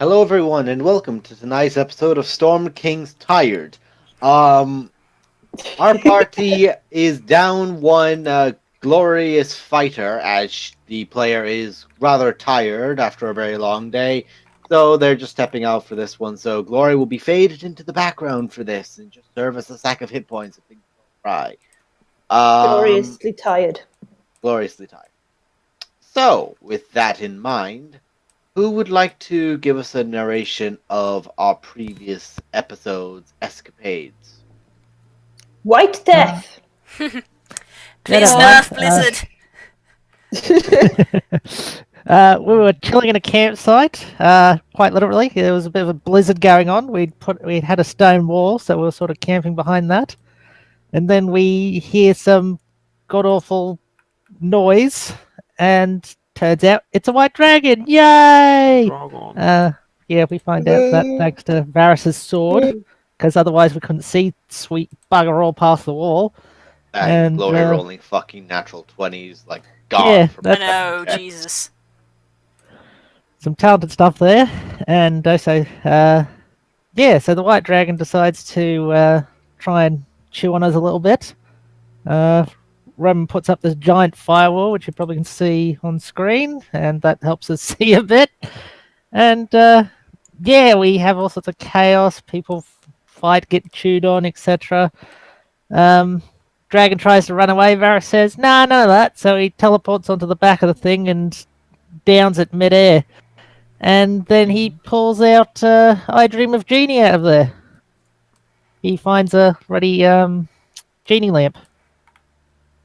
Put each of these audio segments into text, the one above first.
Hello, everyone, and welcome to tonight's episode of Storm King's Tired. Um, our party is down one glorious fighter, as the player is rather tired after a very long day, so they're just stepping out for this one. So Glory will be faded into the background for this and just serve as a sack of hit points if things go awry. Um, Gloriously tired. Gloriously tired. So, with that in mind. Who would like to give us a narration of our previous episode's escapades? White Uh, Death! yeah, Please don't mind. nerf Blizzard. We were chilling in a campsite, quite literally. There was a bit of a blizzard going on. We had a stone wall, so we were sort of camping behind that. And then we hear some god awful noise, and turns out it's a white dragon. Yay! Dragon. Yeah, we find out that thanks to Varys's sword, because otherwise we couldn't see sweet bugger all past the wall. And Glory rolling fucking natural 20s, like God. yeah, from I that's know, Jesus. some talented stuff there. And also, yeah, so the white dragon decides to try and chew on us a little bit. Roman puts up this giant firewall, which you probably can see on screen, and that helps us see a bit. And yeah, we have all sorts of chaos. People fight, get chewed on, etc. Dragon tries to run away. Varys says, "Nah, none of that." So he teleports onto the back of the thing and downs it midair. And then he pulls out I Dream of Genie out of there. He finds a ready genie lamp.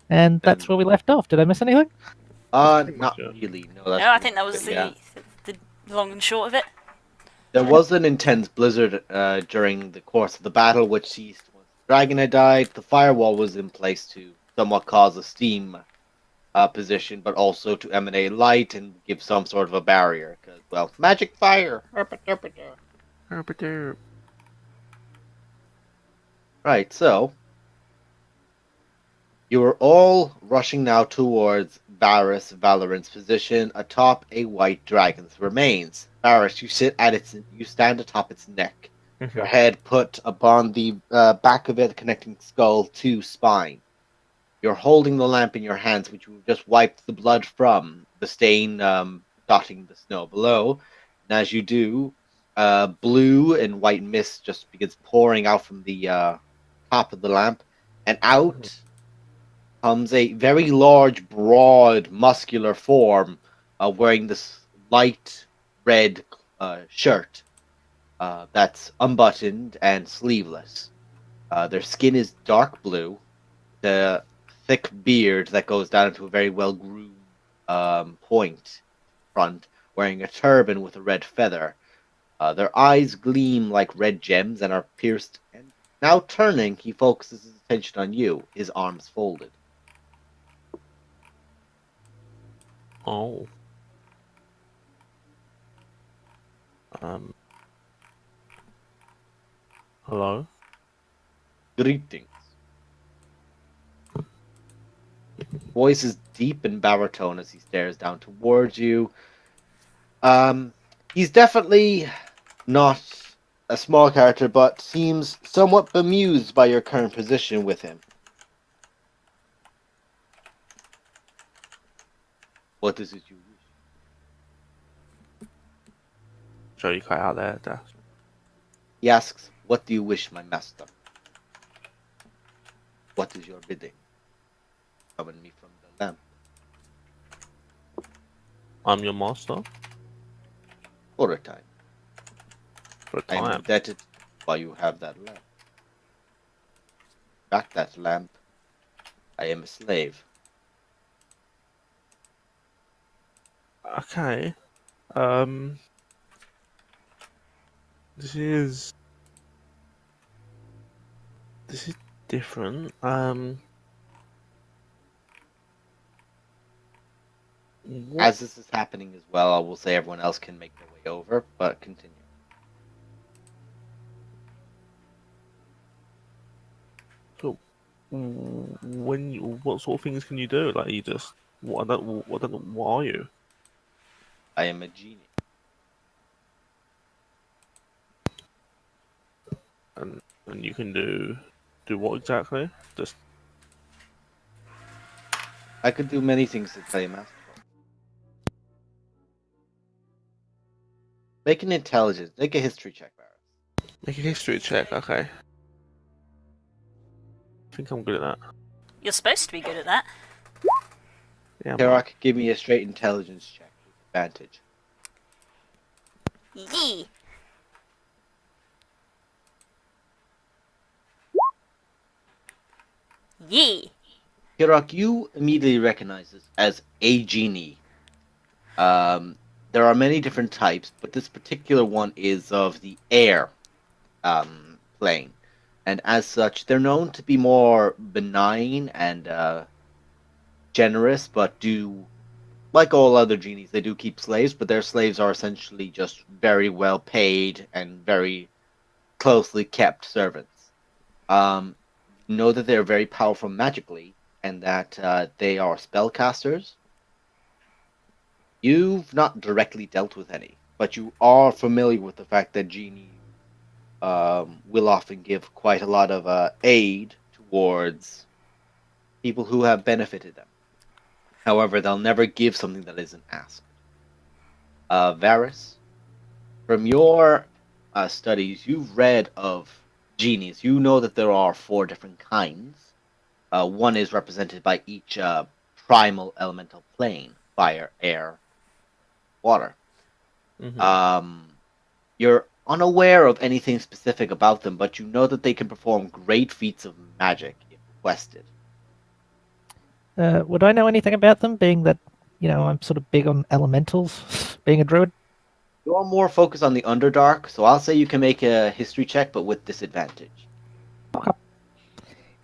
And that's where we left off. Did I miss anything? Not really. No, that's No, I think that was yeah. the long and short of it. There was an intense blizzard during the course of the battle, which ceased once the dragon had died. The firewall was in place to somewhat cause a steam position, but also to emanate light and give some sort of a barrier. Because, well, magic fire. Right, so you are all rushing now towards Valorant's position atop a white dragon's remains. Varys, you stand atop its neck, your head put upon the back of it, connecting skull to spine. You're holding the lamp in your hands, which you've just wiped the blood from, the stain dotting the snow below. And as you do, blue and white mist just begins pouring out from the top of the lamp, and out comes a very large, broad, muscular form wearing this light red shirt that's unbuttoned and sleeveless. Their skin is dark blue. The thick beard that goes down into a very well-groomed point front, wearing a turban with a red feather. Their eyes gleam like red gems and are pierced. And now turning, he focuses his attention on you, his arms folded. Oh. Hello? Greetings. Voice is deep and baritone as he stares down towards you. He's definitely not a small character, but seems somewhat bemused by your current position with him. What is it you wish? Sure, you cut out there. He asks, "What do you wish, my master? What is your bidding? Summon me from the lamp." I'm your master For a time. for a I am time. indebted while you have that lamp. Back that lamp. I am a slave. Okay. This is different. As this is happening as well, I will say everyone else can make their way over, but continue. So, what sort of things can you do? Like, you just what are you? I am a genie. and you can do what exactly? Just I could do many things to tell you, Master. Make an intelligence. Make a history check, Varus. make a history check. Okay. I think I'm good at that. You're supposed to be good at that. Yeah. I'm Kirak, give me a straight intelligence check with advantage. Yee. Yee. Kirak, you immediately recognize this as a genie. There are many different types, but this particular one is of the air plane. And as such, they're known to be more benign and generous, but do, like all other genies, they do keep slaves, but their slaves are essentially just very well paid and very closely kept servants. Know that they're very powerful magically, and that they are spellcasters. You've not directly dealt with any, but you are familiar with the fact that genies will often give quite a lot of aid towards people who have benefited them. However, they'll never give something that isn't asked. Varus, from your studies, you've read of genies. You know that there are 4 different kinds. One is represented by each primal elemental plane: fire, air, water. You're unaware of anything specific about them, but you know that they can perform great feats of magic if requested. Would I know anything about them, being that, I'm sort of big on elementals, being a druid? You're more focused on the Underdark, so I'll say you can make a history check, but with disadvantage.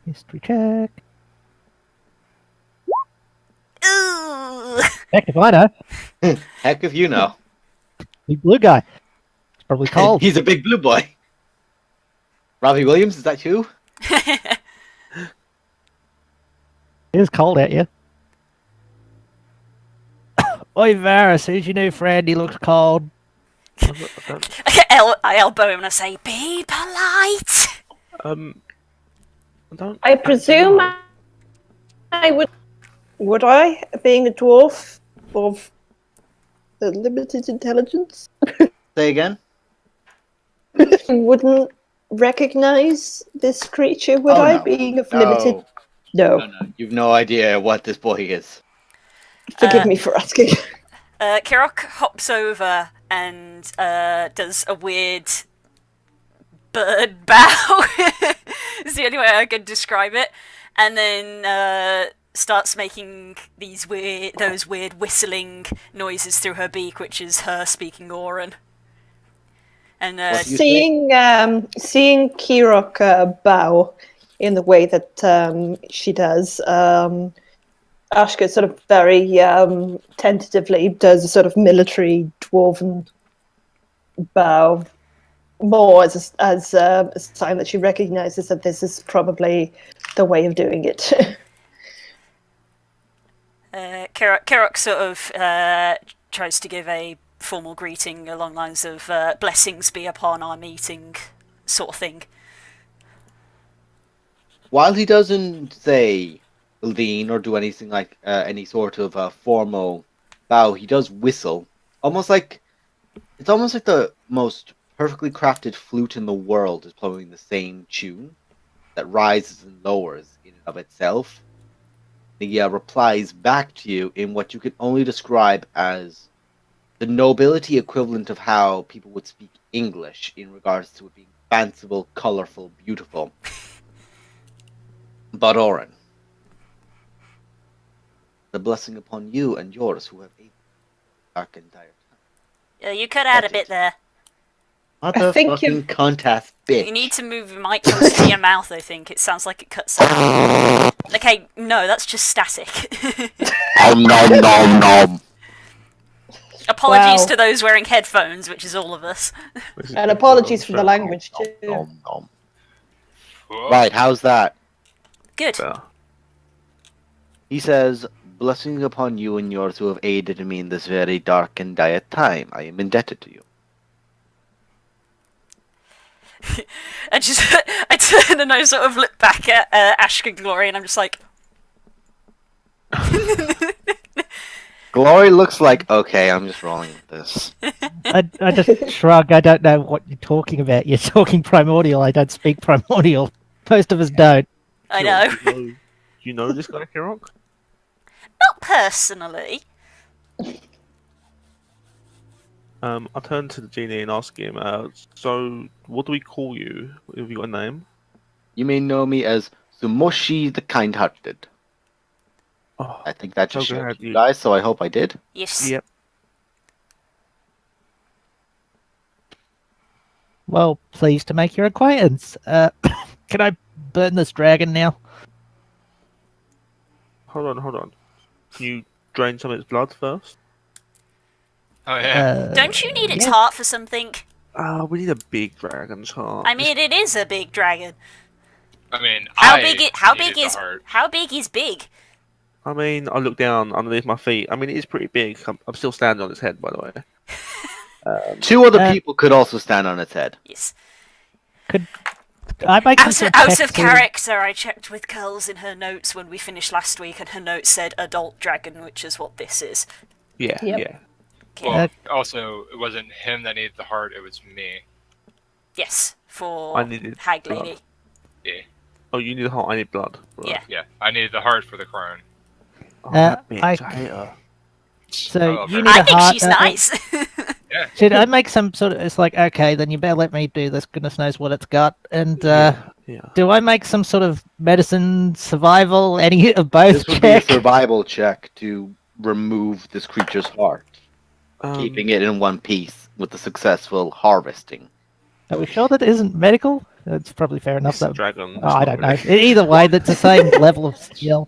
History check. Ooh. Heck if I know. Heck if you know. Big blue guy. It's probably cold. He's a big blue boy. Robbie Williams, is that you? It is cold out here. Oi, Varus, who's your new friend? He looks cold. I elbow him and I say, "Be polite." I don't. I presume know. I would I, being a dwarf of the limited intelligence, Say again? wouldn't recognize this creature, would Oh, I, no. being of limited? No. No, you've no idea what this boy is. Forgive me for asking. Kirok hops over and does a weird bird bow. Is the only way I can describe it. And then starts making those weird whistling noises through her beak, which is her speaking Oran. And seeing Kirok bow in the way that she does, Ashka sort of very tentatively does a sort of military dwarven bow, more as a sign that she recognizes that this is probably the way of doing it. Kirok sort of tries to give a formal greeting along lines of "blessings be upon our meeting," sort of thing. While he doesn't say lean or do anything like any sort of formal bow, he does whistle, it's almost like the most perfectly crafted flute in the world is playing the same tune that rises and lowers in and of itself. He replies back to you in what you can only describe as the nobility equivalent of how people would speak English in regards to it being fanciful, colorful, beautiful. But Oren, the blessing upon you and yours who have aided dark and dire time. Yeah, you cut out a bit there. Motherfucking contest, bitch. You need to move your mic close to your mouth, I think. It sounds like it cuts out. Okay, no, that's just static. Nom nom nom nom. Apologies Wow. to those wearing headphones, which is all of us. And apologies for the language too. Nom nom. Right, how's that? Good. He says, blessings upon you and yours who have aided me in this very dark and dire time. I am indebted to you. I turn and I sort of look back at Ashk and Glory, and I'm just like, Glory looks like, okay, I'm just rolling with this. I just shrug. I don't know what you're talking about. You're talking primordial. I don't speak primordial. Most of us don't. I know. Do you know this guy, Kirok? Not personally. I turn to the genie and ask him, so what do we call you? Have you got a name? You may know me as Sumoshi the Kind-Hearted. Oh, I think that just so showed glad you guys, so I hope I did. Yes. Yep. Well, pleased to make your acquaintance. Can I burn this dragon now? Hold on. Can you drain some of its blood first? Oh yeah. Don't you need its yeah. heart for something? We need a big dragon's heart. I mean, it is a big dragon. I mean, How I big needed the is heart. how big is big? I mean, I look down underneath my feet. I mean, it is pretty big. I'm still standing on its head, by the way. Two other people could also stand on its head. Yes. Could I make some sort Out check of to- character, I checked with Curls in her notes when we finished last week, and her notes said adult dragon, which is what this is. Yeah, Yep. yeah. Okay. Well, also, it wasn't him that needed the heart, it was me. Yes, for I needed Hag blood. Lady. Yeah. Oh, you need a heart. I need blood. Right. Yeah. Yeah, I needed the heart for the crown. Oh, that bitch, I- I hate her. So love you her. need I a think heart. she's nice. Yeah. Should I make some sort of? It's like, okay, then you better let me do this. Goodness knows what it's got. And Yeah. do I make some sort of medicine, survival, any of both This would be a check? survival check to remove this creature's heart, keeping Um, it in one piece with the successful harvesting. Are we sure that isn't medical? That's probably fair enough. it's a Though. dragon. Oh, I don't know. Either way, that's the same level of skill.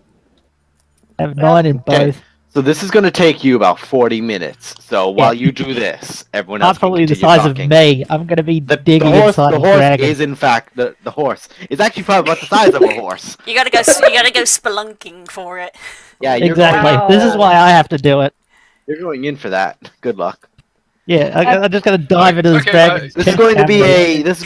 I have 9 in Okay. both. So this is going to take you about 40 minutes. So while you do this, everyone else That's probably can the continue size talking. of me. I'm going to be digging the inside a horse dragon. is in fact the horse. It's actually probably about the size of a horse. You gotta go spelunking for it. Yeah, you're Exactly. Wow. This is why I have to do it. You're going in for that. Good luck. Yeah, I'm just going to dive into this Okay, dragon. This is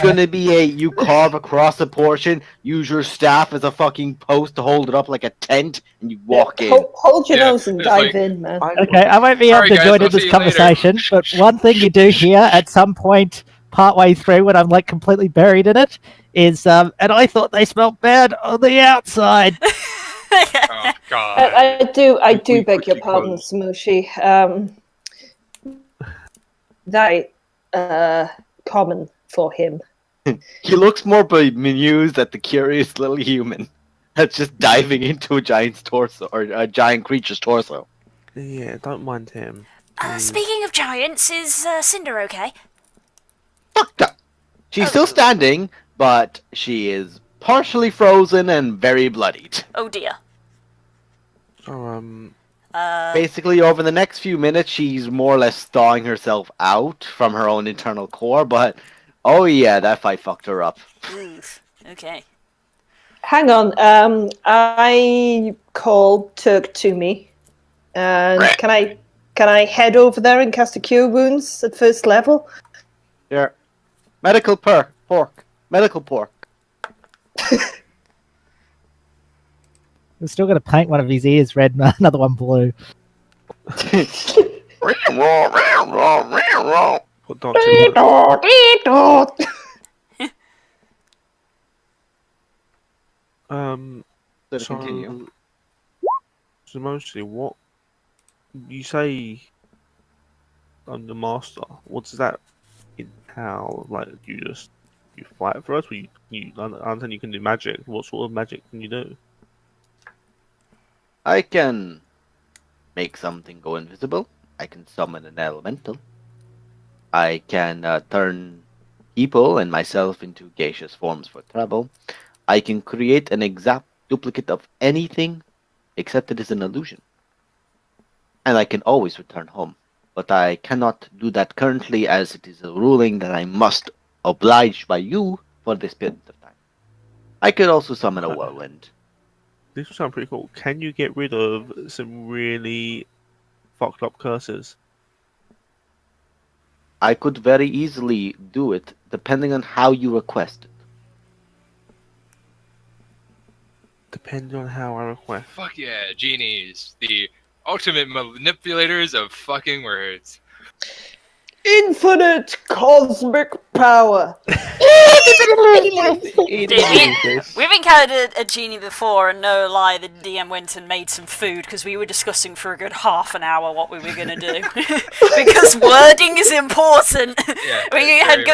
going to be a you carve across a portion, use your staff as a fucking post to hold it up like a tent, and you walk in. Hold your Yeah, nose and it's dive like- in, man. Okay, I won't be able Alright, to guys, join I'll in this see you later. conversation, but one thing you do hear at some point, partway through, when I'm like completely buried in it, is and I thought they smelled bad on the outside. Oh god. I do If we beg your quickly pardon, close. Smooshy. That common for him. He looks more bemused at the curious little human that's just diving into a giant's torso or a giant creature's torso. Yeah, don't mind him. Speaking of giants, is Cinder okay? Fucked up. She's still standing, but she is partially frozen and very bloodied. Oh dear. So, Basically, over the next few minutes, she's more or less thawing herself out from her own internal core, but oh yeah, that fight fucked her up. Oof. Okay. Hang on. I called Turk to me. And can I head over there and cast a cure wounds at first level? Here. Medical pork. Medical pork. We're still going to paint one of his ears red and another one blue. put Dr. So to continue. So mostly, what you say? I'm the master. What does that entail? Like, you fight for us? Or you understand you can do magic. What sort of magic can you do? I can make something go invisible. I can summon an elemental. I can turn people and myself into gaseous forms for travel. I can create an exact duplicate of anything except it is an illusion. And I can always return home. But I cannot do that currently as it is a ruling that I must oblige by you for this period of time. I could also summon a whirlwind. This will sound pretty cool. Can you get rid of some really fucked up curses? I could very easily do it depending on how you request it. Depending on how I request. Fuck yeah, genies. The ultimate manipulators of fucking words. Infinite cosmic power. Dude, we've encountered a genie before, and no lie, the DM went and made some food because we were discussing for a good half an hour what we were going to do. Because wording is important. Yeah,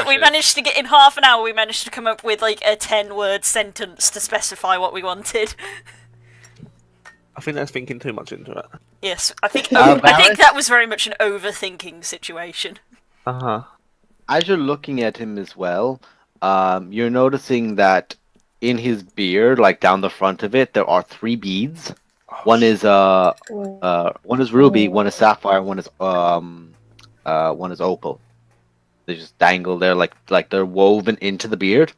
we managed to get in half an hour. We managed to come up with like a 10-word sentence to specify what we wanted. I think that's thinking too much into it. Yes, I think that was very much an overthinking situation. As you're looking at him as well, you're noticing that in his beard, like down the front of it, there are 3 beads. One is ruby, one is sapphire, one is opal. They just dangle there like they're woven into the beard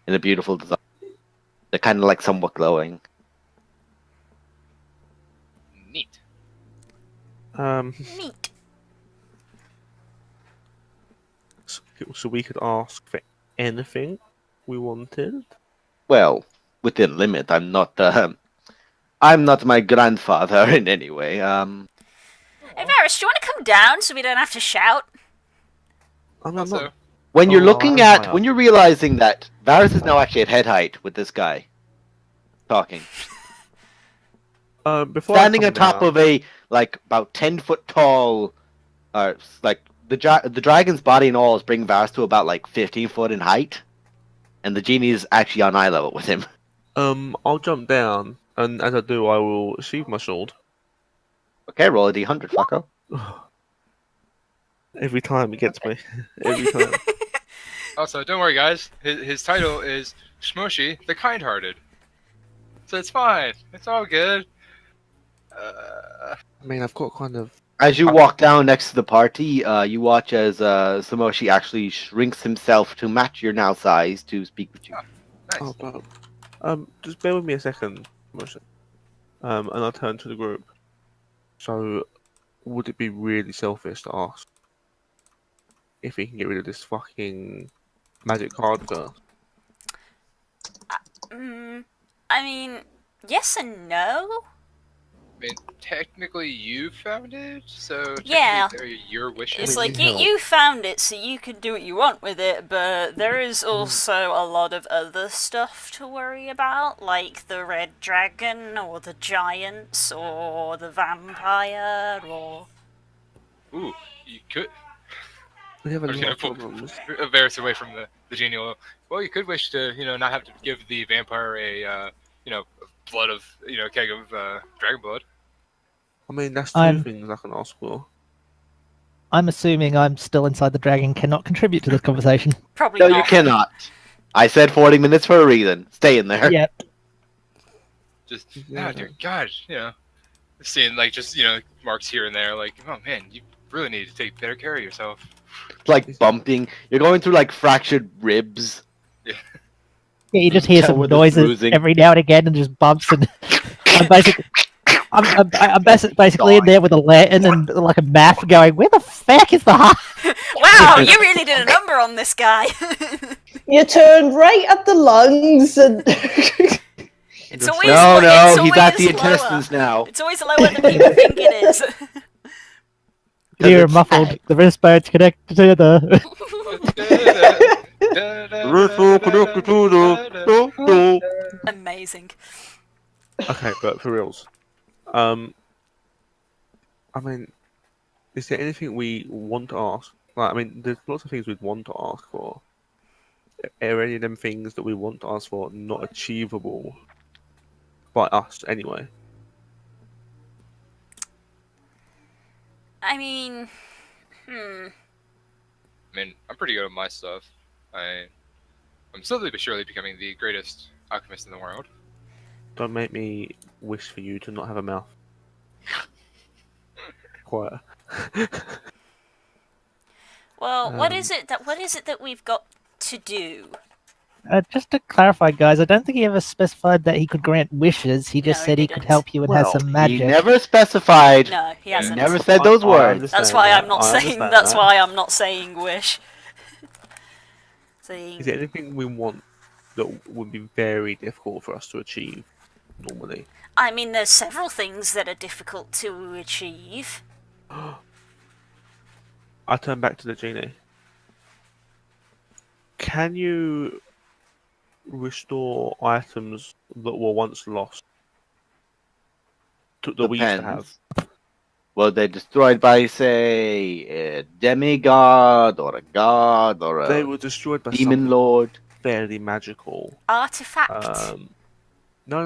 in a beautiful design. They're kind of like somewhat glowing. Neat. Neat. So we could ask for anything we wanted. Well, within limit. I'm not my grandfather in any way. Hey Varys, do you want to come down so we don't have to shout? I'm not. When you're when you're realizing that Varys is now actually at head height with this guy talking, Before standing on top of a about 10-foot tall, the dragon's body and all is bringing Varys to about 15 foot in height, and the genie is actually on eye level with him. I'll jump down, and as I do, I will sheathe my sword. Okay, roll a d100, fucko. Every time it gets me. Every time. Also, don't worry, guys. His title is Smushy the Kind-Hearted. So it's fine. It's all good. I mean, I've got kind of... As you walk down next to the party, you watch as Samoshi actually shrinks himself to match your now size to speak with you. Oh, nice. Just bear with me a second, Samoshi. And I'll turn to the group. So, would it be really selfish to ask if he can get rid of this fucking magic card first? I mean, yes and no. I mean, technically you found it, so Yeah. they're your wishes. It's like you found it, so you can do what you want with it, but there is also a lot of other stuff to worry about, like the red dragon, or the giants, or the vampire, or... Ooh, you could... We have a I was lot gonna of pull problems. Varys away from the genial. Well, you could wish to, not have to give the vampire a, blood of, keg of dragon blood. I mean, that's two things I can ask for. I'm assuming I'm still inside the dragon, cannot contribute to this conversation. Probably No, not. you cannot. I said 40 minutes for a reason. Stay in there. Yep. Just, oh dear God, seeing marks here and there, oh man, you really need to take better care of yourself. Like bumping. You're going through fractured ribs. Yeah, you just hear some Where the noises bruising. every now and again, and just bumps. And I'm basically in there with a lantern and a map, going, "Where the fuck is the heart?" Wow, you really did a number on this guy. You turn right at the lungs and... It's always He's at the lower. intestines now. It's always lower than people think it is. You're muffled. The wristbands connected to the. Amazing. Okay, but for reals. I mean, is there anything we want to ask? There's lots of things we'd want to ask for. Are any of them things that we want to ask for not achievable by us anyway? I mean, I'm pretty good at my stuff. I'm slowly but surely becoming the greatest alchemist in the world. Don't make me wish for you to not have a mouth. Quiet. Well, what is it that we've got to do? Just to clarify, guys, I don't think he ever specified that he could grant wishes. He just No, said he he could didn't. help you and has some He magic. never specified. No, he He hasn't. never said those I words. understand That's why that. I'm not I saying. understand That's that. why I'm not saying wish. thing. Is there anything we want that would be very difficult for us to achieve normally? I mean, there's several things that are difficult to achieve. I turn back to the genie. Can you restore items that were once lost? That we used to have? Depends. Were they destroyed by, say, a demigod or a god or They a were destroyed by demon something lord? fairly magical. Artifact. No,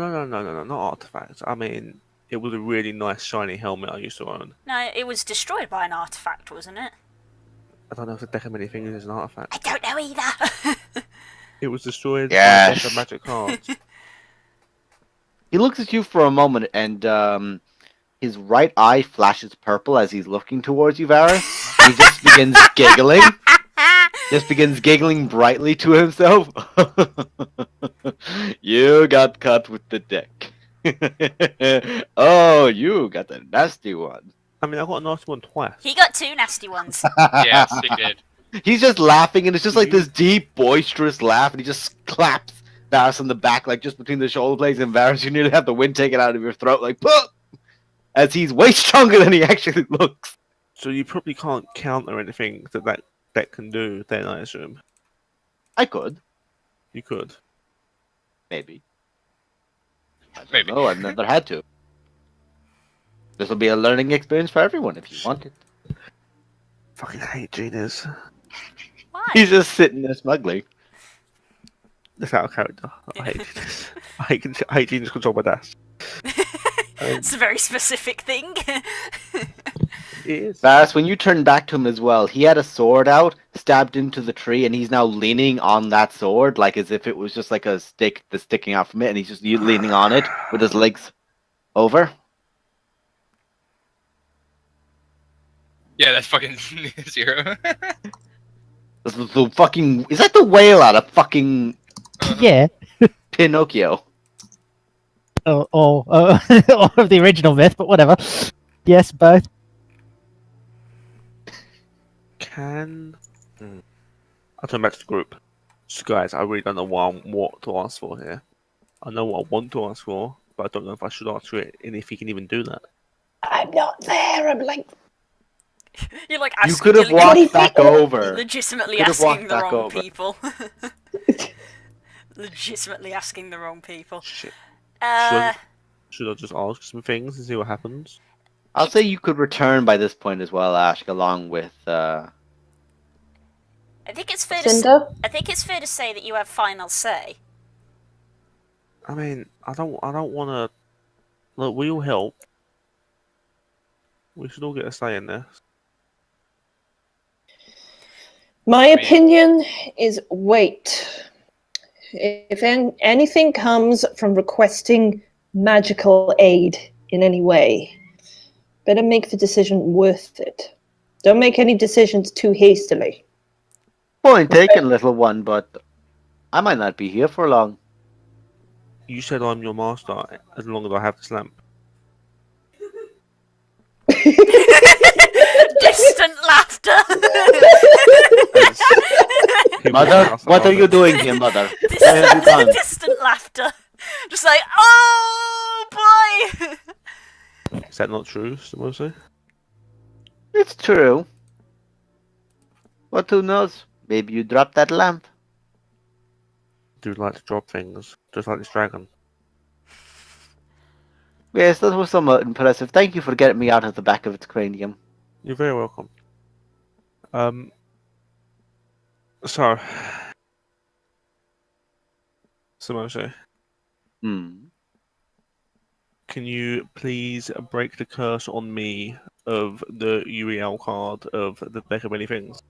not artifacts. I mean, it was a really nice shiny helmet I used to own. No, it was destroyed by an artifact, wasn't it? I don't know if the deck of many fingers is an artifact. I don't know either. It was destroyed by a Yes. deck of magic cards. He looks at you for a moment, and his right eye flashes purple as he's looking towards you, Varys. He just begins giggling. Just begins giggling brightly to himself. You got cut with the deck. Oh, you got a nasty one. I mean, I got a nasty one twice. He got 2 nasty ones. Yes, he did. He's just laughing, and it's just like this deep, boisterous laugh, and he just claps Varys on the back, like just between the shoulder blades, and Varys, you nearly have the wind taken out of your throat, like, "Puh!" As he's way stronger than he actually looks. So you probably can't counter anything that deck can do, then, I assume. I could, You could. maybe. Maybe. No, I've never had to. This will be a learning experience for everyone if you want it. Fucking hate genies. Why? He's just sitting there smugly. That's out of character. I hate genies. I hate genies controlled by dash. It's a very specific thing. It is. Varys, when you turn back to him as well, he had a sword out, stabbed into the tree, and he's now leaning on that sword, like as if it was just like a stick that's sticking out from it, and he's just leaning on it with his legs over. Yeah, that's fucking 0. This is the fucking. Is that the whale out of fucking Yeah. Pinocchio? Or of the original myth, but whatever. Yes, both. I'll turn back to the group. So guys, I really don't know what to ask for here. I know what I want to ask for, but I don't know if I should ask for it, and if he can even do that. I'm not there. I'm like, You're like You asking. could have you're walked back over. legitimately Could have asking walked the back wrong over. people. Legitimately asking the wrong people. Shit. Uh, Should I just ask some things and see what happens? I'll say you could return by this point as well, Ashk, along with. I think it's fair to. Cinder? I think it's fair to say that you have final say. I mean, I don't want to. Look, we all help. We should all get a say in this. My opinion is wait. If anything comes from requesting magical aid in any way, better make the decision worth it. Don't make any decisions too hastily. Point taken, little one, but I might not be here for long. You said I'm your master as long as I have this lamp. Distant laughter. Mother, what are you doing here, mother? Where have you gone? Distant laughter. Just like, oh boy. Is that not true, Samosa? It's true. But who knows? Maybe you dropped that lamp. Do like to drop things, just like this dragon. Yes, that was somewhat impressive. Thank you for getting me out of the back of its cranium. You're very welcome. So, Samosa, Hmm. can you please break the curse on me of the UEL card of the deck of many things?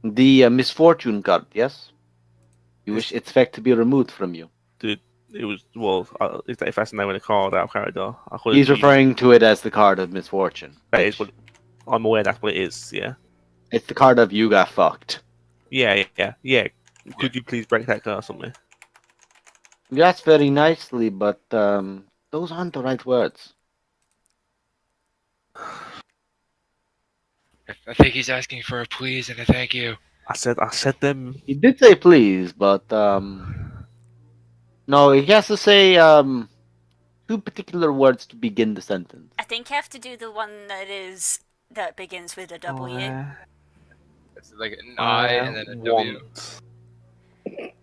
The misfortune card, yes? You wish its effect to be removed from you. It was, well, if that's the name of the card out of character, I call He's it. referring to it as the card of misfortune. That is what I'm aware that's what it is. Yeah. It's the card of you got fucked. Yeah. Could you please break that curse on me? Yes, very nicely, but those aren't the right words. I think he's asking for a please and a thank you. I said them. He did say please, but no, he has to say two particular words to begin the sentence. I think you have to do the one that begins with a W. It's like an I and then a W.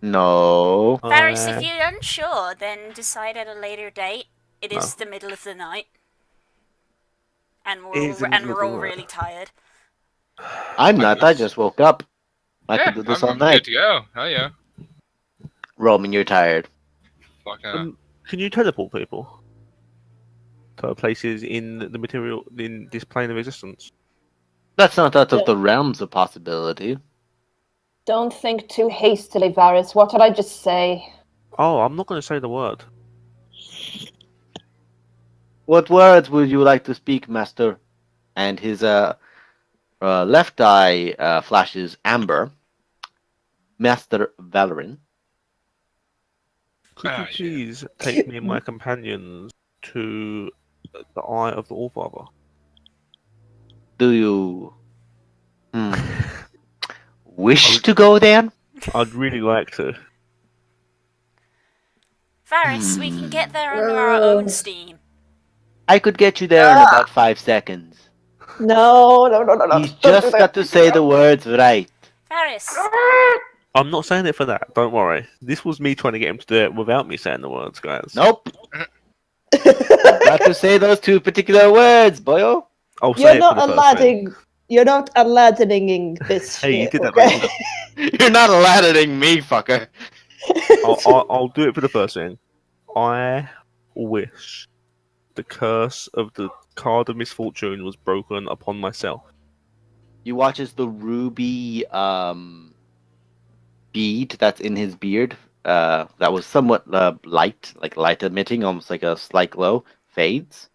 No. Varys, if you're unsure, then decide at a later date. It is the middle of the night. And we're all really tired. I'm not. I just woke up. I could do this all I'm night. good to go. Oh yeah. Roman, you're tired. Fuck no. Can you teleport people to places in the material in this plane of existence? That's not out of the realms of possibility. Don't think too hastily, Varys. What did I just say? Oh, I'm not going to say the word. What words would you like to speak, Master? And his left eye flashes amber. Master Valorin. Could you please take me and my companions to the Eye of the Allfather? Do you wish to go there? I'd really like to. Varys, we can get there under our own steam. I could get you there in about 5 seconds. No. He's just got to say the words right. Varys. I'm not saying it for that. Don't worry. This was me trying to get him to do it without me saying the words, guys. Nope. Got to say those two particular words, boyo. You're not Aladdin. You're not Aladdin-ing this Hey, you shit, did that, okay? mate. You're not Aladdin-ing me, fucker. I'll do it for the first thing. I wish the curse of the card of misfortune was broken upon myself. You watch as the ruby bead that's in his beard, that was somewhat light, like light emitting, almost like a slight glow, fades.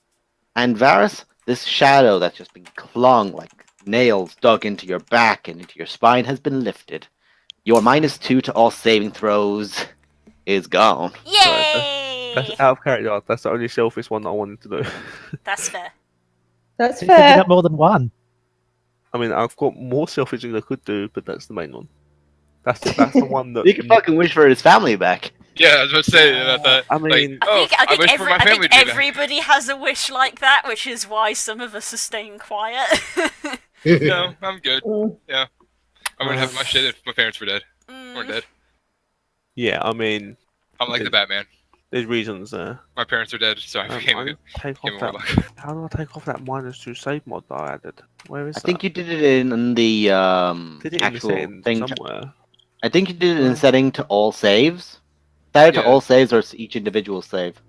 And Varys, this shadow that's just been clung like nails dug into your back and into your spine has been lifted. Your -2 to all saving throws is gone. Yay! That's out of character. That's the only selfish one that I wanted to do. That's fair. That's You fair. got more than one. I mean, I've got more selfish things I could do, but that's the main one. That's the one that... He can fucking wish for his family back. Yeah, I was about to say about that. I mean... I wish for my family to do that. Everybody has a wish like that, which is why some of us are staying quiet. No, I'm good. Yeah. I wouldn't have my shit if my parents were dead. Or dead. Yeah, I mean... I'm like the Batman. There's reasons there. My parents are dead, so I became a warlock. How do I take off that -2 save mod that I added? Where is I that? think you did it in the Did it actual in thing. somewhere? I think you did it in setting to all saves. Set it to all saves or each individual save.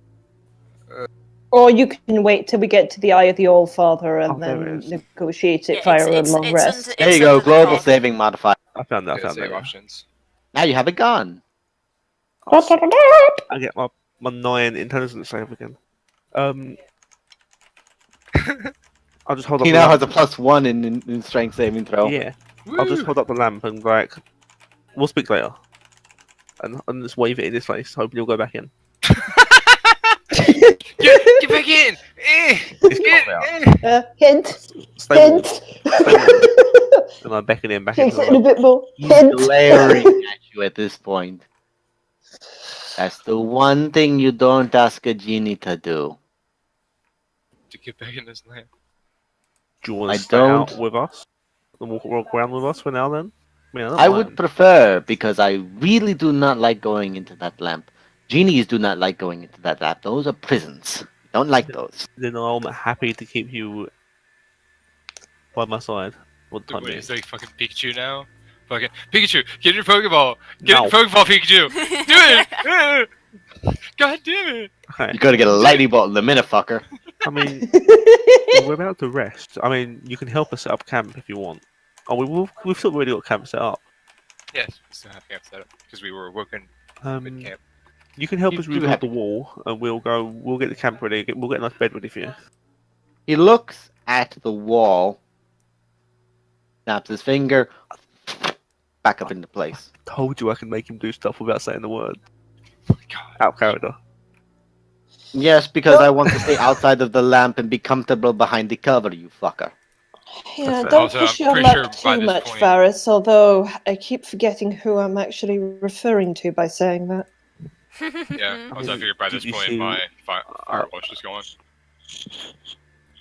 Or you can wait till we get to the Eye of the All-Father and there it then is. negotiate it via a long rest. There you go, global saving modifier. I found that. I found Save that. options. Now you have it gone. I get my 9 intelligence save again. I'll just hold up He the now lamp. has a +1 in strength saving throw. Yeah. I'll just hold up the lamp and like, we'll speak later. And just wave it in his face, hoping he'll go back in. Get back in! Hint. Stay warm. Hint. Stay warm. And I beckon him back Takes into it in a the bit more. He's Hint. glaring at you at this point. That's the one thing you don't ask a genie to do. To get back in this land. Do you want I to stay don't- out with us? And walk around with us for now then? I would prefer, because I really do not like going into that lamp. Genies do not like going into that lamp. Those are prisons. Don't like those. Then I'm happy to keep you by my side. What time Wait, is it's it? like fucking Pikachu now? Fucking Pikachu, get your Pokeball! Get No. your Pokeball, Pikachu! Do it! God damn it! Okay. You gotta get a lightning bolt in the minute, fucker. I mean, we're about to rest. I mean, you can help us set up camp if you want. Oh, we've still already got camp set up. Yes, we still have camp set up because we were working mid camp. You can help You us do rebuild have- the wall, and we'll get the camp ready. We'll get a nice bed ready for you. He looks at the wall, snaps his finger, back up into place. Told you I can make him do stuff without saying the word. Oh my God. Out of character. Yes, because I want to stay outside of the lamp and be comfortable behind the cover, you fucker. Yeah, fair. don't Also, push I'm your pretty luck sure by too this much, point- Varys, although I keep forgetting who I'm actually referring to by saying that. Yeah. I Also, I mean, figured by did this you point see- my uh, fireball's just going.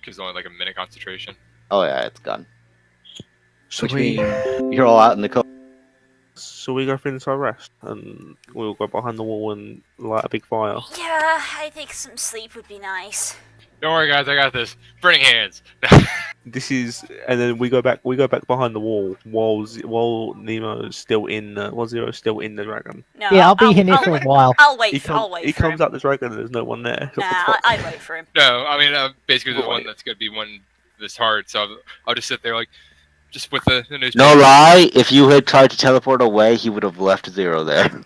Because only like a minute concentration. Oh yeah, it's gone. So Which we, means you're all out in the cold. so we go for inside rest, and we'll go behind the wall and light a big fire. Yeah, I think some sleep would be nice. Don't worry, guys. I got this. Burning hands. This is, and then we go back. We go back behind the wall while Nemo's still in. While Zero's still in the dragon. No, Yeah, I'll be in here for a while. I'll wait. He I'll wait he for comes him. out the dragon and there's no one there. Nah, I'd wait for him. No, I mean basically the Right. one that's gonna be one this hard. So I'll just sit there like, just with the newspaper. No lie, if you had tried to teleport away, he would have left Zero there.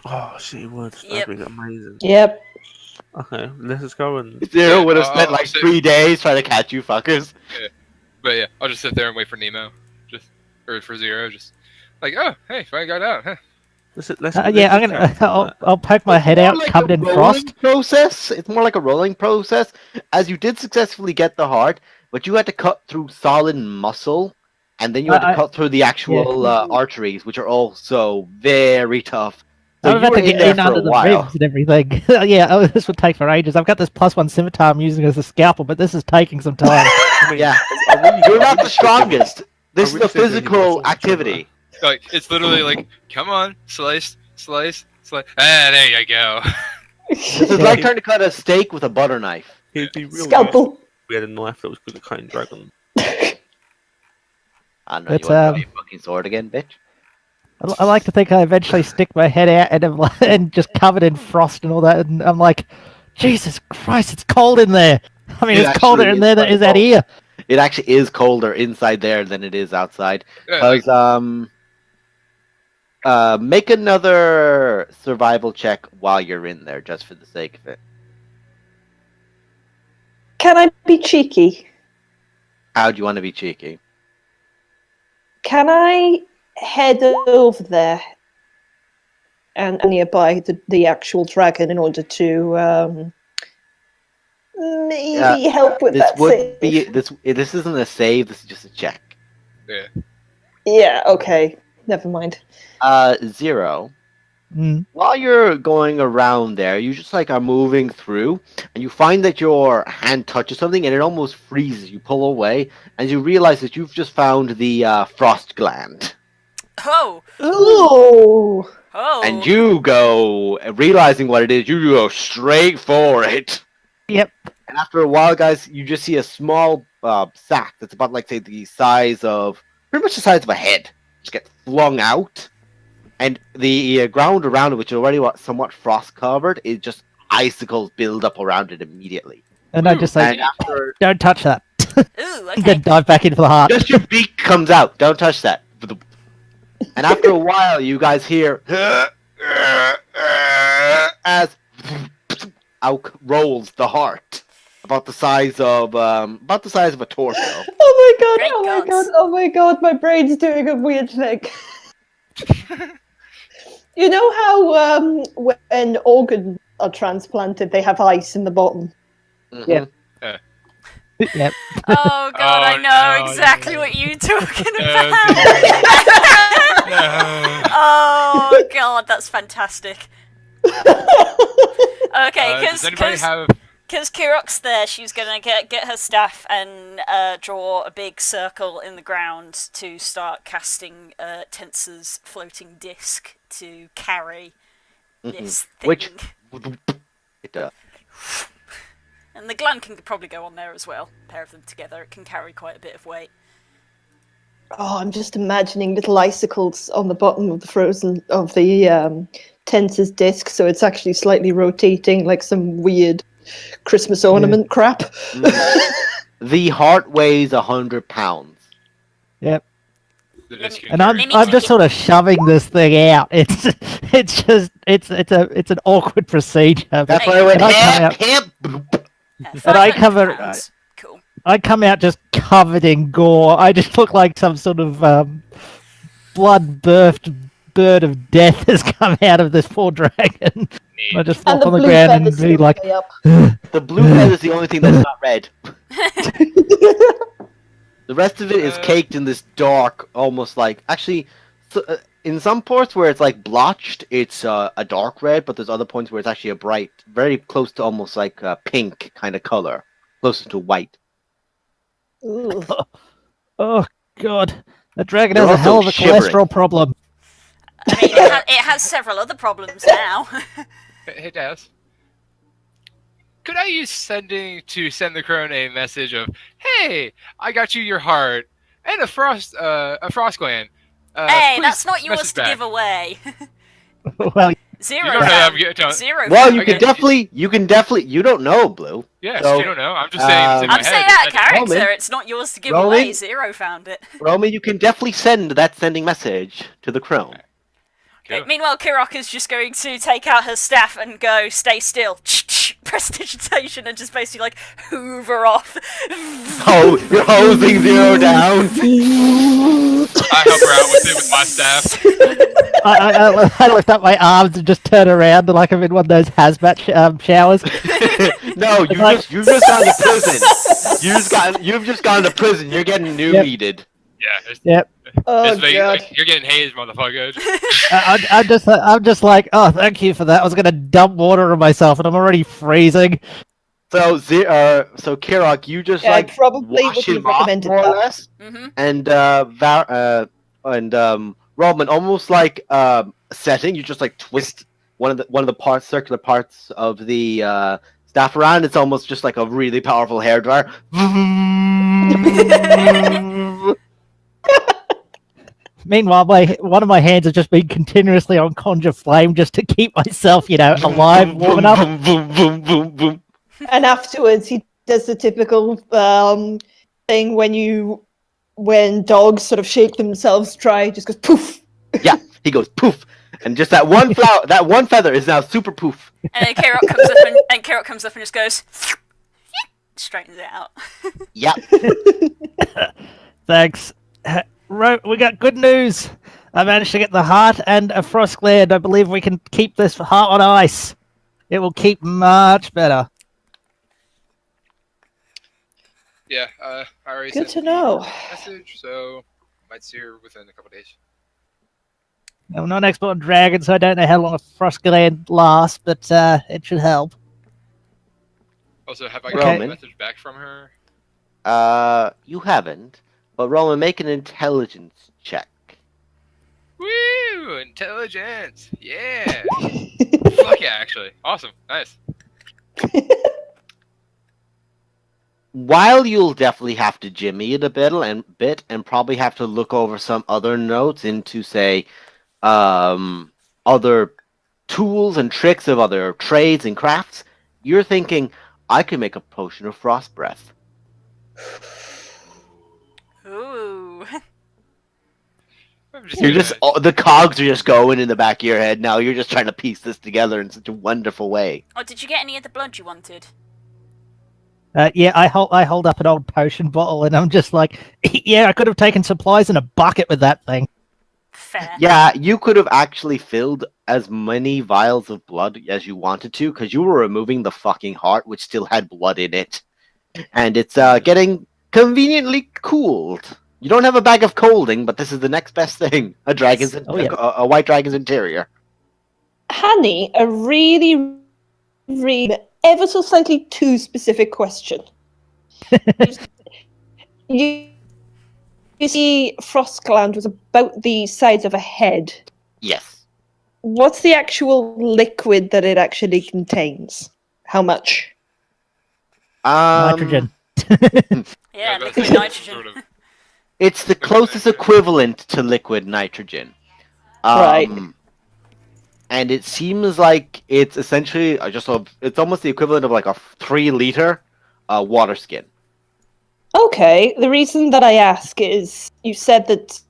Oh, she would. Yep. That'd be amazing. Yep. Okay, let's just go and. Zero would have spent I'll like sit- 3 days trying to catch you fuckers. But yeah, I'll just sit there and wait for Nemo, or for Zero, just like, oh, hey, I got out. Huh. Let's Yeah, I'm gonna. I'll poke my head out, More like covered a in rolling frost. process. It's more like a rolling process, as you did successfully get the heart, but you had to cut through solid muscle, and then you had to cut through the actual arteries, which are also very tough. So I'm you about were to in get there in for under a the while. ribs and everything. Yeah, this would take for ages. I've got this +1 scimitar I'm using as a scalpel, but this is taking some time. I mean, Yeah, I really- you're I not really the think that- strongest. This is really a think that you physical wrestle each other. activity. Like it's literally like, come on, slice, slice, slice. Ah, there you go. This is like trying to cut a steak with a butter knife. He'd be real Scalpel. useful if we had a knife that was good at cutting dragon. I don't know. But, You want to your fucking sword again, bitch? I like to think I eventually stick my head out and I'm like, and just covered in frost and all that, and I'm like, Jesus Christ, it's cold in there. I mean, It it's colder actually in is there than quite it is out cold. here. It actually is colder inside there than it is outside. Yeah, like, Because make another survival check while you're in there, just for the sake of it. Can I be cheeky? How do you want to be cheeky? Can I head over there and nearby the actual dragon in order to maybe help with This that would save? be this isn't a save. This is just a check. Yeah, okay. Never mind. Zero. Mm. While you're going around there, you just like are moving through, and you find that your hand touches something, and it almost freezes. You pull away, and you realize that you've just found the frost gland. Oh, Ooh. oh. And you go, realizing what it is, you go straight for it. Yep. And after a while, guys, you just see a small sack that's about, like, say, the size of, pretty much the size of a head, just get flung out. And the ground around it, which is already somewhat frost covered, is just icicles build up around it immediately. And I just say, And after don't touch that. Ooh, And then okay. dive back into the heart. just your beak comes out, don't touch that. And after a while, you guys hear as out rolls the heart, about the size of a torso. Oh my god, Great oh my gods. god, oh my god, my brain's doing a weird thing. You know how when organs are transplanted, they have ice in the bottom? Yeah. Yep. Oh god, I Oh, know no, exactly no. what you're talking No, about. No. Oh god, that's fantastic. Okay, Does anybody have? because Kirok's there, she's gonna get her staff and draw a big circle in the ground to start casting Tenser's floating disc to carry this thing. Which it does. And the gland can probably go on there as well. A pair of them together, it can carry quite a bit of weight. Oh, I'm just imagining little icicles on the bottom of the Tensor's disc, so it's actually slightly rotating like some weird Christmas ornament crap. The heart weighs 100 pounds. Yep. The disc can And I'm carry- Let me just take sort of shoving this thing out. It's an awkward procedure. That's Hey, why I went and I come ham, out- ham, boop. But I 500 cover- pounds. Cool. I come out just covered in gore. I just look like some sort of blood-birthed bird of death has come out of this poor dragon. I just And flop the on the blue ground and feathers be still like, stay up. The blue pen is the only thing that's not red. The rest of it is caked in this dark, almost like in some parts where it's like blotched, it's a dark red, but there's other points where it's actually a bright, very close to almost like a pink kind of color, closer to white. Ooh. Oh God, that dragon You're has a also hell of a shivering. cholesterol problem. I mean, it has several other problems now. Hey, Daz. Could I use send the crone a message of, "Hey, I got you your heart and a frost gland." Hey, please that's not yours message to back." give away. Well, Zero You don't know found. that I'm Zero Well, found you it. can definitely. You don't know, Blue. Yes, So, you don't know. I'm just saying it's in my I'm saying head. out of character. Roman. It's not yours to give Roman. away. Zero found it. Roman, you can definitely send that sending message to the crone. Cool. Meanwhile, Kirok is just going to take out her staff and go, "Stay still." Prestidigitation, and just basically like hoover off. Oh, you're hosing Zero down. I help her out with it with my staff. I lift up my arms and just turn around like I'm in one of those hazmat showers. No, you've just gone to prison. You've just gone to prison. You're getting new Yep. meated. Yeah. Yep. Oh It's like, god. you're getting hazed, motherfucker. I'm just like, oh, thank you for that. I was gonna dump water on myself, and I'm already freezing. So, Kirok, you just Yeah, I like probably wash wouldn't him have off recommended more or that. less, Mm-hmm. and Roman, almost like setting. You just like twist one of the parts, circular parts of the staff around. It's almost just like a really powerful hairdryer. Meanwhile, one of my hands has just been continuously on conjure flame just to keep myself, alive, warm enough. Boom, boom, boom, boom, boom. And afterwards, he does the typical thing when dogs sort of shake themselves dry, he just goes poof. Yeah, he goes poof, and just that one flower, that one feather is now super poof. And then Kirok comes up and just goes, straightens it out. Yep. Thanks. We got good news. I managed to get the heart and a frost gland. I believe we can keep this heart on ice. It will keep much better. Yeah, I already Good sent to know. the message, so might see her within a couple days. I'm not an expert on dragons, so I don't know how long a frost gland lasts, but it should help. Also, have I Okay. got a Roman? message back from her? You haven't, but Roman, make an intelligence check. Woo! Intelligence! Yeah! Fuck yeah, actually. Awesome. Nice. While you'll definitely have to jimmy it a bit and probably have to look over some other notes into, say, other tools and tricks of other trades and crafts, you're thinking, I could make a potion of frost breath. Ooh. I'm just You're gonna- just the cogs are just going in the back of your head now. You're just trying to piece this together in such a wonderful way. Oh, did you get any of the blood you wanted? Yeah, I hold up an old potion bottle, and I'm just like, yeah, I could have taken supplies in a bucket with that thing. Fair. Yeah, you could have actually filled as many vials of blood as you wanted to, because you were removing the fucking heart, which still had blood in it, and it's getting conveniently cooled. You don't have a bag of colding, but this is the next best thing: a dragon's, a white dragon's interior. Hanny, a really, really, ever so slightly too specific question. you see, frost gland was about the size of a head. Yes. What's the actual liquid that it actually contains? How much? Nitrogen. Yeah, but liquid it's nitrogen. sort of- It's the closest equivalent to liquid nitrogen. Right. And it seems like it's essentially it's almost the equivalent of like a 3-liter water skin. Okay, the reason that I ask is you said that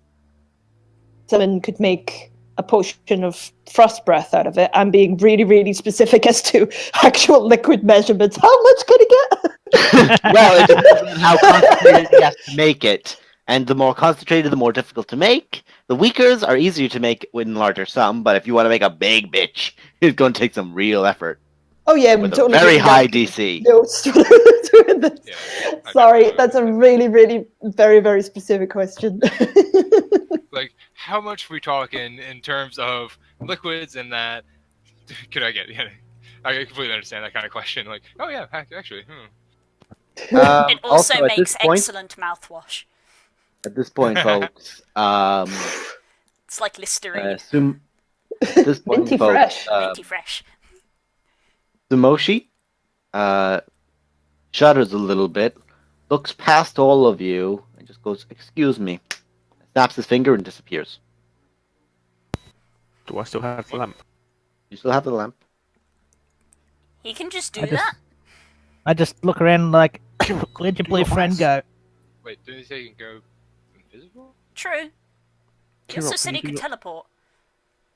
someone could make a potion of frost breath out of it. I'm being really, really specific as to actual liquid measurements. How much can it get? Well, it depends on how concentrated you have to make it. And the more concentrated, the more difficult to make. The weakers are easier to make in larger sum, but if you want to make a big bitch, it's going to take some real effort. Oh yeah, we with a totally very did high that. DC. Notes doing this. Yeah, I Sorry, definitely that's a would. really, really, very, very specific question. Like, how much we talking in terms of liquids and that? Could I get? Yeah, I completely understand that kind of question. Like, oh yeah, actually, It also Also, makes excellent mouthwash. at this point, folks, It's like Listerine. at this point, Minty folks, fresh. Minty fresh. Sumoshi shudders a little bit, looks past all of you, and just goes, "Excuse me," snaps his finger and disappears. Do I still have the lamp? You still have the lamp. He can just do I just- that. I just look around like, where'd your boyfriend go? Wait, didn't you say you can go invisible? True. He also Kirok, said can he you do could your- teleport.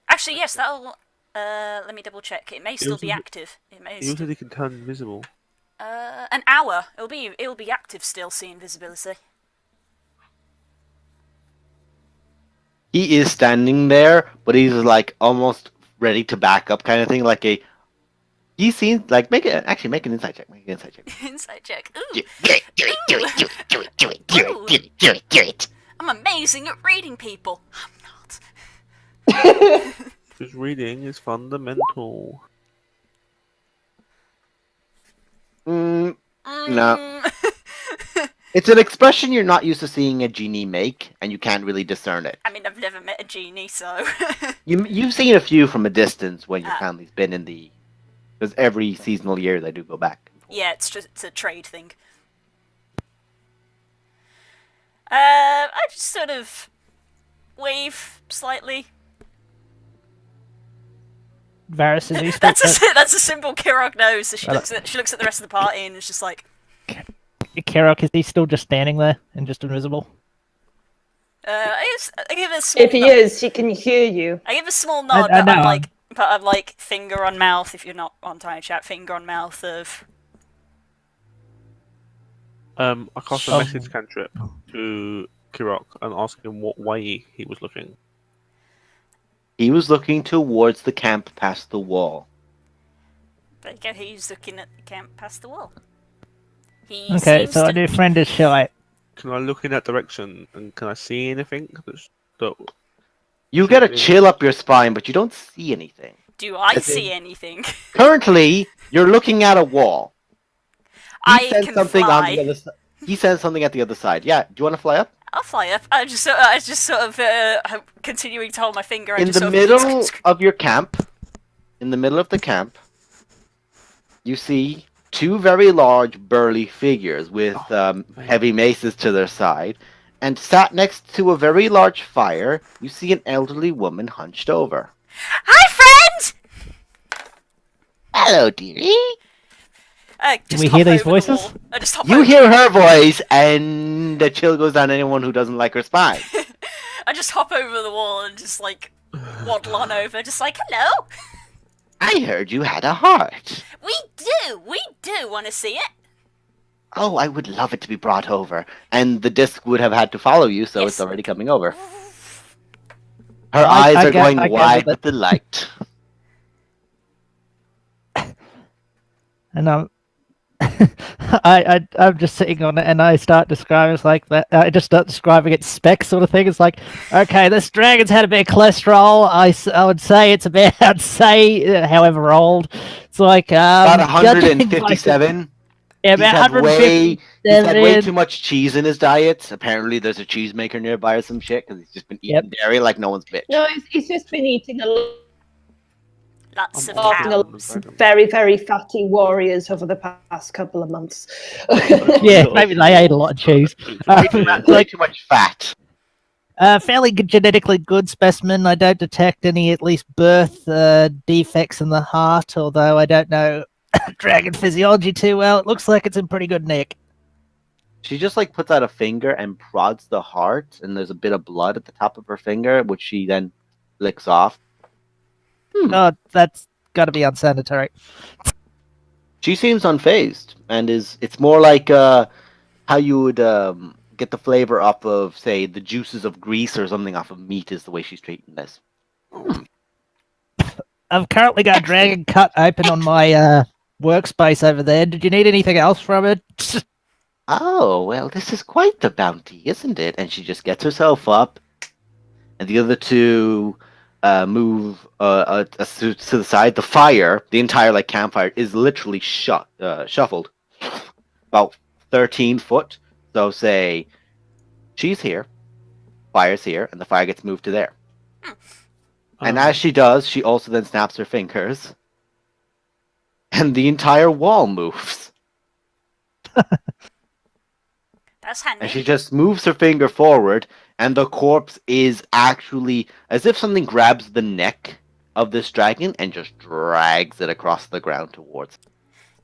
Actually, yes, that'll. Let me double check. It may still be also- active. It may. He also said he can turn invisible. An hour. It'll be active still. See invisibility. He is standing there, but he's like almost ready to back up, kind of thing, like a. He seems like make an insight check. Make an insight check. Inside check. Ooh, Do it! Do it! Do it! Do it! Do it! Do it! Do it! Do it! Do it! Do it! I'm amazing at reading people. I'm not. Because reading is fundamental. No. Mm. It's an expression you're not used to seeing a genie make, and you can't really discern it. I mean, I've never met a genie, so. You've seen a few from a distance when your Ah. family's been in the. Because every seasonal year they do go back. Yeah, it's a trade thing. I just sort of wave slightly. Varys, is he still... That's a symbol Kirok knows. So she Well, looks at the rest of the party and is just like, Kirok, is he still just standing there and just invisible? I give a small. If he nod. is, he can hear you. I give a small nod, I but know. I'm like finger on mouth. If you're not on Tiny Chat, finger on mouth of. I cast a Oh. message cantrip to Kirok and asked him what way he was looking. He was looking towards the camp past the wall. There you go. He's looking at the camp past the wall. He Okay, seems so to... our new friend is shy. Can I look in that direction and can I see anything? That You get a chill up your spine, but you don't see anything. Do I As see in- anything? Currently, you're looking at a wall. He I said can something fly. on the other side. He said something at the other side. Yeah, do you want to fly up? I'll fly up. I just sort of continuing to hold my finger. In the middle of your camp, in the middle of the camp, you see two very large, burly figures with heavy maces to their side, and sat next to a very large fire, you see an elderly woman hunched over. Hi, friend. Hello, dearie. Just we hop hear these over the voices? wall. I just hop You over. hear her voice, and the chill goes down anyone who doesn't like her spine. I just hop over the wall and just like waddle on over, just like hello. I heard you had a heart. We do want to see it. Oh, I would love it to be brought over. And the disc would have had to follow you, so Yes. it's already coming over. Her I eyes are get- going I get wide it. with delight. And I'm just sitting on it, and I start describing it's like that. I just start describing its specs, sort of thing. It's like, okay, this dragon's had a bit of cholesterol. I would say it's about, however old. It's like About judging by- 157. Yeah, He's about had way 157. too much cheese in his diet. Apparently, there's a cheesemaker nearby or some shit because he's just been eating dairy like no one's bitch. No, he's just been eating a lot Lots of of cows. very, very fatty warriors over the past couple of months. Yeah, maybe they ate a lot of cheese. Way too much fat. Fairly genetically good specimen. I don't detect any, at least, birth defects in the heart, although I don't know dragon physiology too well. It looks like it's in pretty good nick. She just like puts out a finger and prods the heart, and there's a bit of blood at the top of her finger, which she then licks off. Oh, that's got to be unsanitary. She seems unfazed, and it's more like how you would get the flavor off of, say, the juices of grease or something off of meat is the way she's treating this. I've currently got a dragon cut open on my workspace over there. Did you need anything else from it? Oh, well, this is quite the bounty, isn't it? And she just gets herself up, and the other two move to the side. The fire, the entire like campfire, is literally shuffled about 13 foot. So say she's here, fire's here, and the fire gets moved to there. And as she does, she also then snaps her fingers, and the entire wall moves. That's handy. And she just moves her finger forward, and the corpse is actually as if something grabs the neck of this dragon and just drags it across the ground towards it.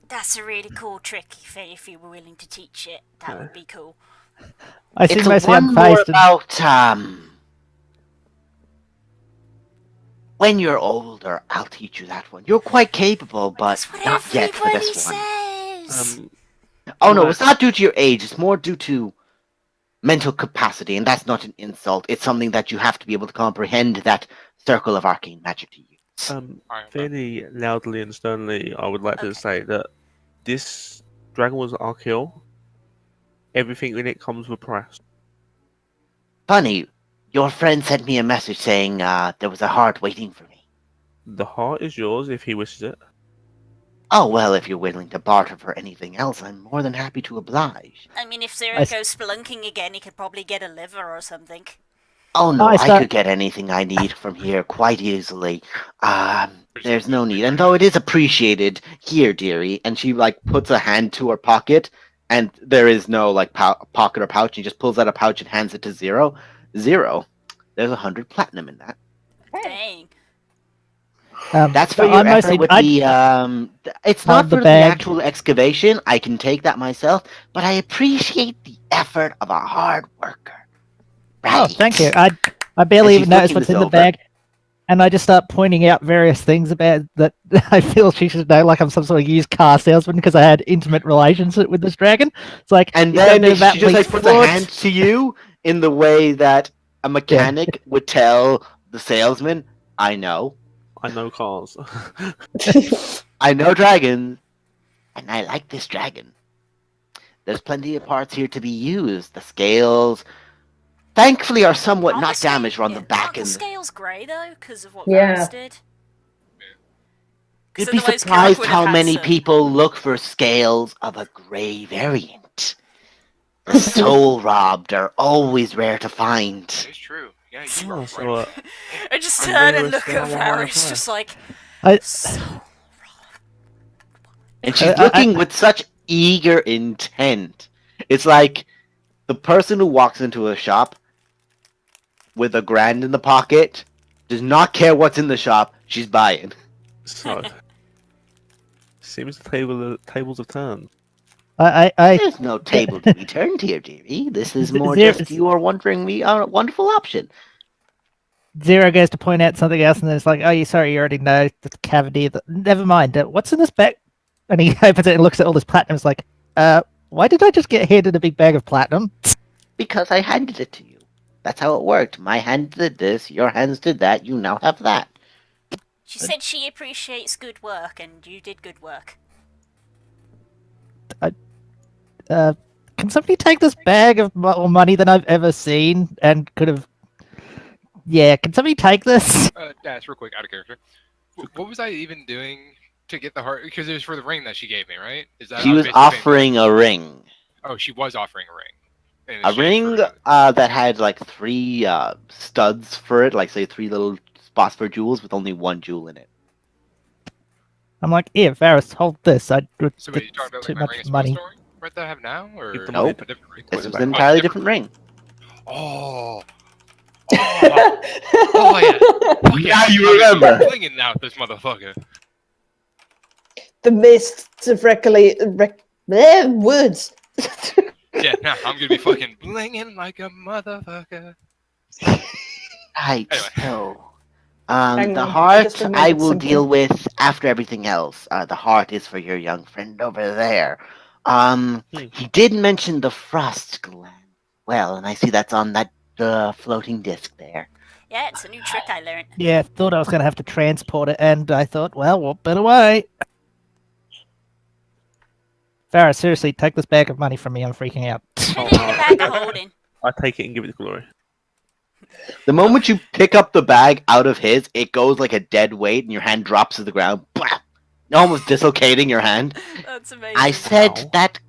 That's a really cool trick. If you were willing to teach it, that would be cool. I seem It's a mostly one more unfazed. about when you're older, I'll teach you that one. You're quite capable, but That's what not yet for everybody this one. says. Oh no, it's not due to your age. It's more due to mental capacity, and that's not an insult. It's something that you have to be able to comprehend that circle of arcane magic to use. Fairly loudly and sternly, I would like to say that this dragon was our kill. Everything in it comes with price. Funny, your friend sent me a message saying there was a heart waiting for me. The heart is yours if he wishes it. Oh, well, if you're willing to barter for anything else, I'm more than happy to oblige. I mean, if Zero goes spelunking again, he could probably get a liver or something. Oh no, I could get anything I need from here quite easily. There's no need. And though it is appreciated, here, dearie, and she, like, puts a hand to her pocket, and there is no, like, pocket or pouch, and she just pulls out a pouch and hands it to Zero. Zero, there's 100 platinum in that. Dang. That's for your effort with the, it's not for the actual excavation, I can take that myself, but I appreciate the effort of a hard worker. Right. Oh, thank you. I barely even noticed what's in the bag, and I just start pointing out various things about that I feel she should know, like I'm some sort of used car salesman because I had intimate relations with this dragon. It's like, and then she just like puts a hand to you in the way that a mechanic would tell the salesman, I know cars. I know dragons, and I like this dragon. There's plenty of parts here to be used. The scales, thankfully, are somewhat not damaged on the back. The scales grey though, because of what Varys did. You'd be surprised how many people look for scales of a grey variant. The soul robbed are always rare to find. It's true. Yeah, you are right. I just turn and look at Varys, just like. And she's looking with such eager intent. It's like the person who walks into a shop with $1,000 in the pocket does not care what's in the shop. She's buying. So, seems the tables have turned. There's no table to be turned here, dearie. This is more just you are wondering me a wonderful option. Zero goes to point out something else, and then it's like, "Oh, sorry, you already know the cavity. Never mind. What's in this bag?" And he opens it and looks at all this platinum. It's like, why did I just get handed a big bag of platinum? Because I handed it to you. That's how it worked. My hand did this, your hands did that, you now have that. She said she appreciates good work, and you did good work. Can somebody take this bag of more money than I've ever seen and could have... Yeah, can somebody take this? Dash, real quick, out of character. What was I even doing to get the heart? Because it was for the ring that she gave me, right? Is that she was offering a ring. Oh, she was offering a ring. A ring that had like 3 studs for it, like say 3 little spots for jewels with only 1 jewel in it. I'm like, here, Varys, hold this. So wait, you talking about like my ring of money story right that I have now, or nope? This was an entirely different ring. Oh. Oh yeah. Yeah, you remember. Flinging out this motherfucker. The mists of woods. Yeah, now I'm gonna be fucking blinging like a motherfucker. Right, so the heart I will deal with after everything else. The heart is for your young friend over there. He did mention the frost gland. Well, and I see that's on that floating disc there. Yeah, it's a new trick I learned. Yeah, thought I was going to have to transport it, and I thought, well, what better way? Farah, seriously, take this bag of money from me. I'm freaking out. Put it in the bag of holding. I take it and give it to Glory. The moment you pick up the bag out of his, it goes like a dead weight, and your hand drops to the ground, blah, almost dislocating your hand. That's amazing. I said Ow. that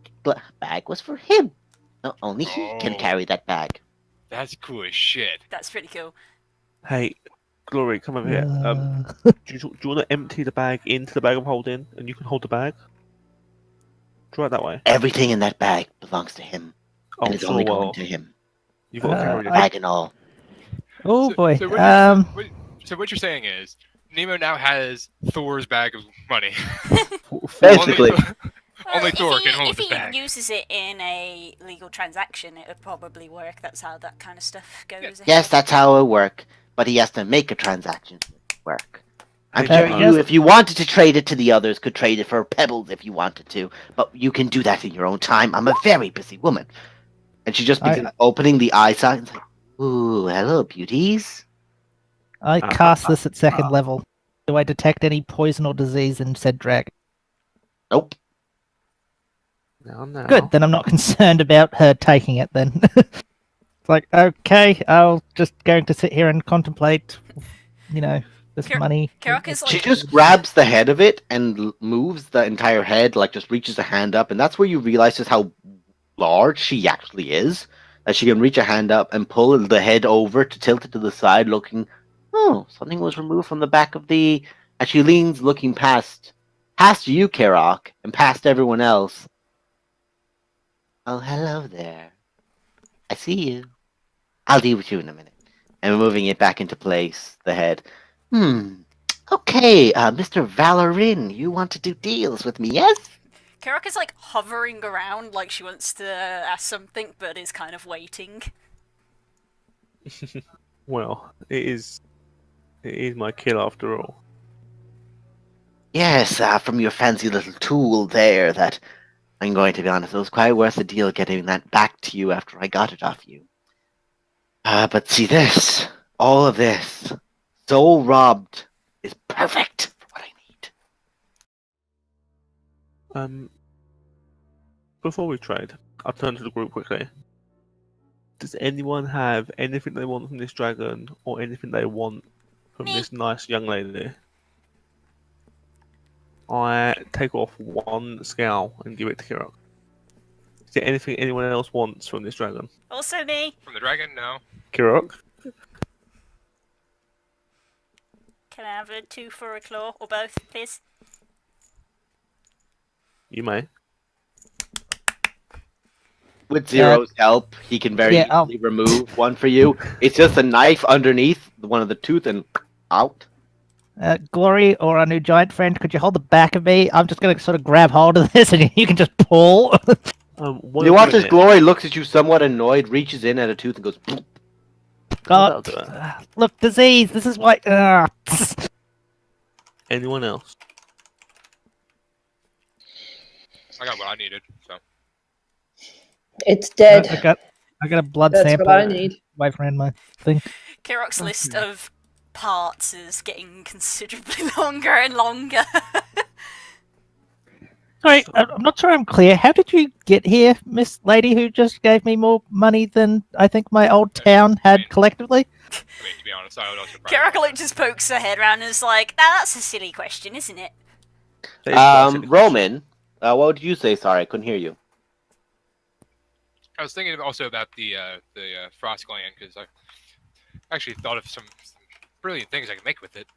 bag was for him. No, only he can Oh. carry that bag. That's cool as shit. That's pretty cool. Hey, Glory, come over here. Uh, Do you want to empty the bag into the bag of holding, and you can hold the bag? Try it that way. Everything in that bag belongs to him, Oh, and it's sure, only well, going to him. you've got to carry it. Bag and all. oh boy. So what you're saying is Nemo now has Thor's bag of money. Basically. Only if Thor he, can hold if this he bag. uses it in a legal transaction, it would probably work. That's how that kind of stuff goes. Yeah. ahead. Yes, that's how it work. But he has to make a transaction work. I'm Hey, sure yes. you, if you wanted to trade it to the others, could trade it for pebbles if you wanted to. But you can do that in your own time. I'm a very busy woman. And she just begins opening the eye socket and like, ooh, hello, beauties. I cast this at second level. Do I detect any poison or disease in said dragon? Nope. Now. Good, then I'm not concerned about her taking it then. It's like, okay, I'll just going to sit here and contemplate, this money. Kirok is She like, just grabs the head of it and moves the entire head, like just reaches a hand up, and that's where you realize just how large she actually is. That she can reach a hand up and pull the head over to tilt it to the side, looking, oh, something was removed from the back of the. And she leans, looking past you, Kirok, and past everyone else. Oh, hello there. I see you. I'll deal with you in a minute. And moving it back into place, the head. Okay, Mr. Valorin, you want to do deals with me, yes? Kirok is like hovering around, like she wants to ask something, but is kind of waiting. Well, it is my kill after all. Yes, from your fancy little tool there that, I'm going to be honest, it was quite worth the deal getting that back to you after I got it off you. But see this, all of this, soul robbed, is perfect for what I need. Before we trade, I'll turn to the group quickly. Does anyone have anything they want from this dragon, or anything they want from Me. this nice young lady? I take off one scowl and give it to Kirok. Is there anything anyone else wants from this dragon? Also me. From the dragon, no. Kirok? Can I have a 2 for a claw, or both, please? You may. With Zero's help, he can very easily remove one for you. It's just a knife underneath one of the tooth and out. Glory or our new giant friend, could you hold the back of me? I'm just going to sort of grab hold of this and you can just pull. You watch as Glory looks at you somewhat annoyed, reaches in at a tooth and goes... God, look, disease, this is why... Anyone else? I got what I needed, so. It's dead. I got a blood That's sample. what I need. Waved around my thing. Kirok's list of parts is getting considerably longer and longer. Sorry, I'm not sure I'm clear. How did you get here, Miss Lady, who just gave me more money than I think my old town had collectively? I mean, to be honest, I would also probably... Kirok just pokes her head around and is like, that's a silly question, isn't it? Roman, what did you say? Sorry, I couldn't hear you. I was thinking also about the frost gland, because I actually thought of some brilliant things I could make with it.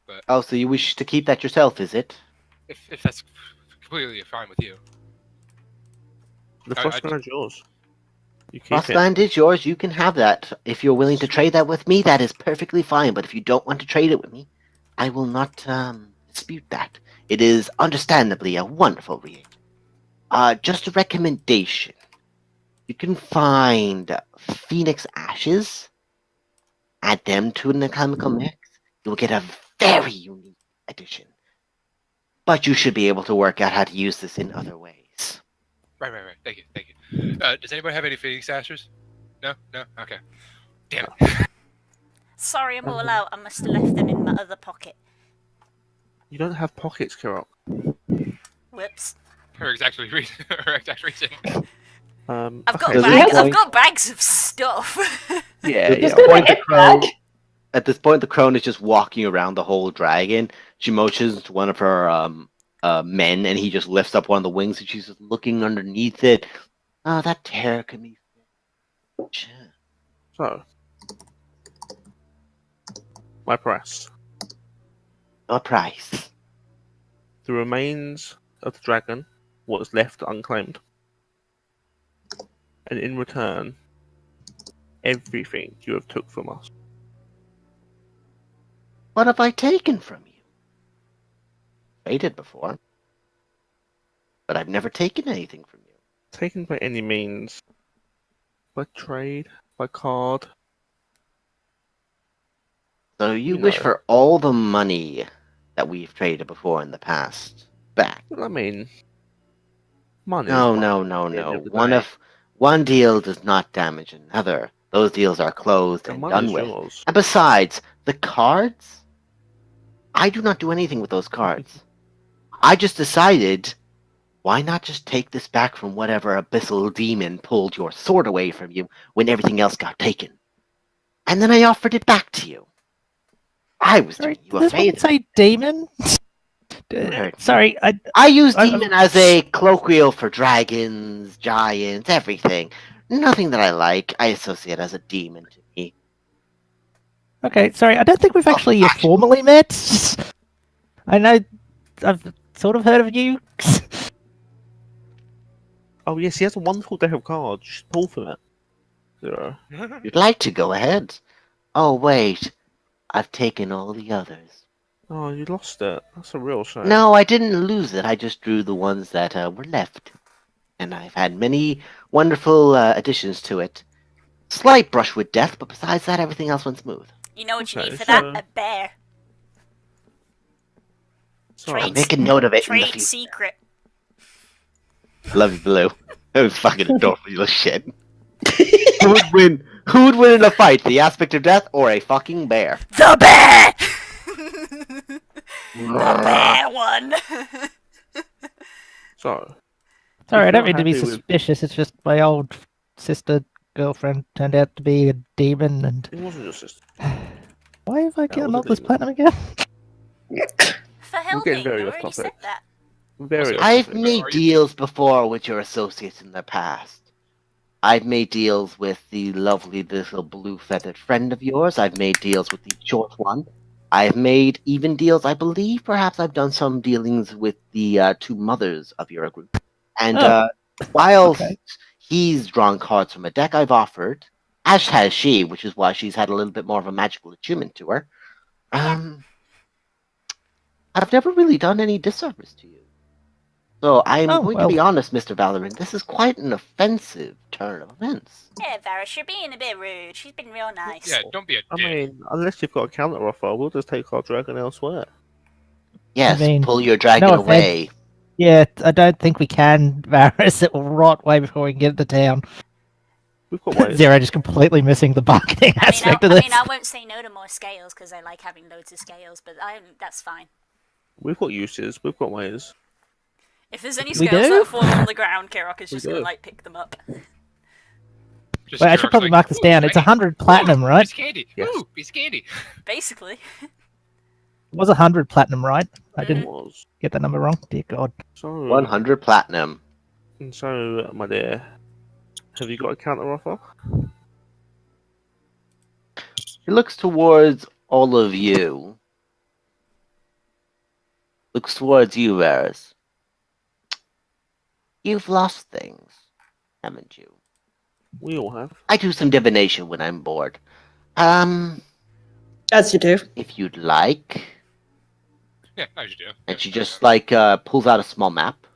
But Oh, so you wish to keep that yourself, is it? if that's completely fine with you. The frost gland is yours. You keep it. Frostland is yours, you can have that. If you're willing to trade that with me, that is perfectly fine. But if you don't want to trade it with me, I will not dispute that. It is understandably a wonderful read. Just a recommendation. You can find Phoenix Ashes, add them to an alchemical mix. You'll get a very unique addition. But you should be able to work out how to use this in other ways. Right. Thank you. Does anybody have any Phoenix Ashes? No? Okay. Damn it. Sorry, I'm all out. I must have left them in my other pocket. You don't have pockets, Kirok. Whoops. Her exact reason. Her exact reason. I've got okay, bags. so- I've got bags of stuff. Yeah, At this yeah. point, the Head crone. back. At this point, the crone is just walking around the whole dragon. She motions to one of her men, and he just lifts up one of the wings, and she's just looking underneath it. Oh, that tear can be. So, my price. A price. The remains of the dragon, what is left unclaimed. And in return, everything you have took from us. What have I taken from you? Traded before, but I've never taken anything from you. Taken by any means. By trade, by card. So you You wish know. for all the money that we've traded before in the past back? I mean, money is No, money no, no, at the end no. of the day. One deal does not damage another. Those deals are closed The and money done is with. yours. And besides, the cards? I do not do anything with those cards. I just decided, why not just take this back from whatever abyssal demon pulled your sword away from you when everything else got taken? And then I offered it back to you. I was Sorry, doing you a this one favor. say demon? Sorry, I use I- demon as a colloquial for dragons, giants, everything. Nothing that I like, I associate as a demon to me. okay, sorry, I don't think we've actually formally met. I know I've sort of heard of you. Oh yes, he has a wonderful deck of cards. You should pull from it. Zero. You'd like to go ahead? Oh, wait. I've taken all the others. Oh, you lost it. That's a real shame. No, I didn't lose it. I just drew the ones that were left. And I've had many wonderful additions to it. Slight brush with death, but besides that, everything else went smooth. You know what you Okay, need for so- that? A bear. So, I'll Trade make a note of it in the Trade future. secret. Love you, Blue. That was fucking adorable, you little shit. Who would win? Who would win in a fight? The aspect of death or a fucking bear? The bear. The bear one. so Sorry, I If don't you're mean to be happy with- suspicious. It's just my old sister girlfriend turned out to be a demon, and it wasn't your sister. why have I That gotten was a all this demon. platinum again? For helping, getting very you off already said topic. that. Very. Also, I've upsetting. made Are you- deals before with your associates in the past. I've made deals with the lovely little blue-feathered friend of yours. I've made deals with the short one. I've made even deals, I believe, perhaps I've done some dealings with the two mothers of your group. And Oh, whilst okay. he's drawn cards from a deck I've offered, as has she, which is why she's had a little bit more of a magical attunement to her, I've never really done any disservice to you. So I'm Oh, going well. to be honest, Mr. Valorant, this is quite an offensive turn of events. Yeah, Varys, you're being a bit rude. She's been real nice. Yeah, don't be a I dick. mean, unless you've got a counter offer, we'll just take our dragon elsewhere. Yes, mean, pull your dragon no offense. away. Yeah, I don't think we can, Varys. It will rot way before we can get to town. We've got ways. Zero just completely missing the bargaining aspect of I this. mean, I won't say no to more scales because I like having loads of scales, but that's fine. We've got uses. We've got ways. If there's any We scales do? that fall on the ground, Kirok is We just gonna do. like pick them up. Just Wait, I should Kirk's probably like, mark this "Ooh, down. It's shiny. 100 platinum, Ooh, right? Piece of candy. Yes. Ooh, piece of candy. Basically. It was 100 platinum, right? I It didn't was. get that number wrong. Dear God. So, 100 platinum. and so, my dear, have you got a counter offer? He looks towards all of you. Looks towards you, Varys. You've lost things, haven't you? We all have. I do some divination when I'm bored. As you do. If you'd like. Yeah, I should do. And she just pulls out a small map.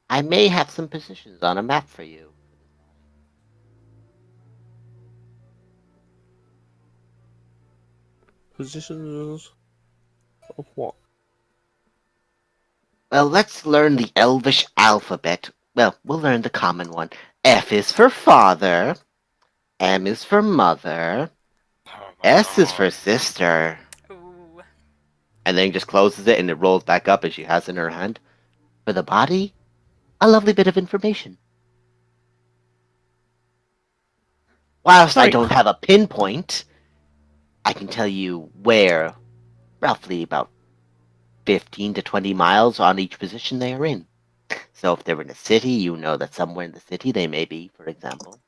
I may have some positions on a map for you. Positions of what? Well, let's learn the Elvish alphabet. Well, we'll learn the common one. F is for father. M is for mother. Oh my S is God. for sister. Ooh. And then just closes it and it rolls back up as she has in her hand. For the body, a lovely bit of information. Whilst I Sorry. don't have a pinpoint, I can tell you where, roughly about 15 to 20 miles on each position they are in. So if they're in a city, you know that somewhere in the city they may be, for example.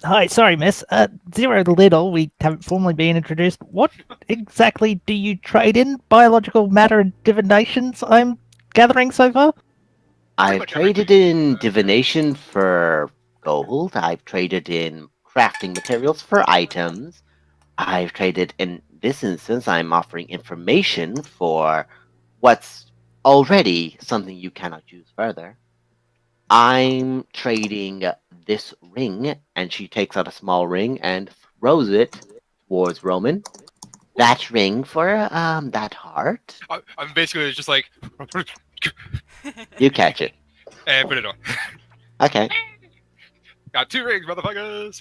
Hi, sorry, miss. Zero Little, we haven't formally been introduced. What exactly do you trade in? Biological matter and divinations, I'm gathering so far? I've much traded in divination for gold. I've traded in crafting materials for items. I've traded, in this instance, I'm offering information for what's already something you cannot use further. I'm trading this ring, and she takes out a small ring and throws it towards Roman. That ring for that heart. I'm basically just like, You catch it. and put it on. Okay. Got 2 rings, motherfuckers.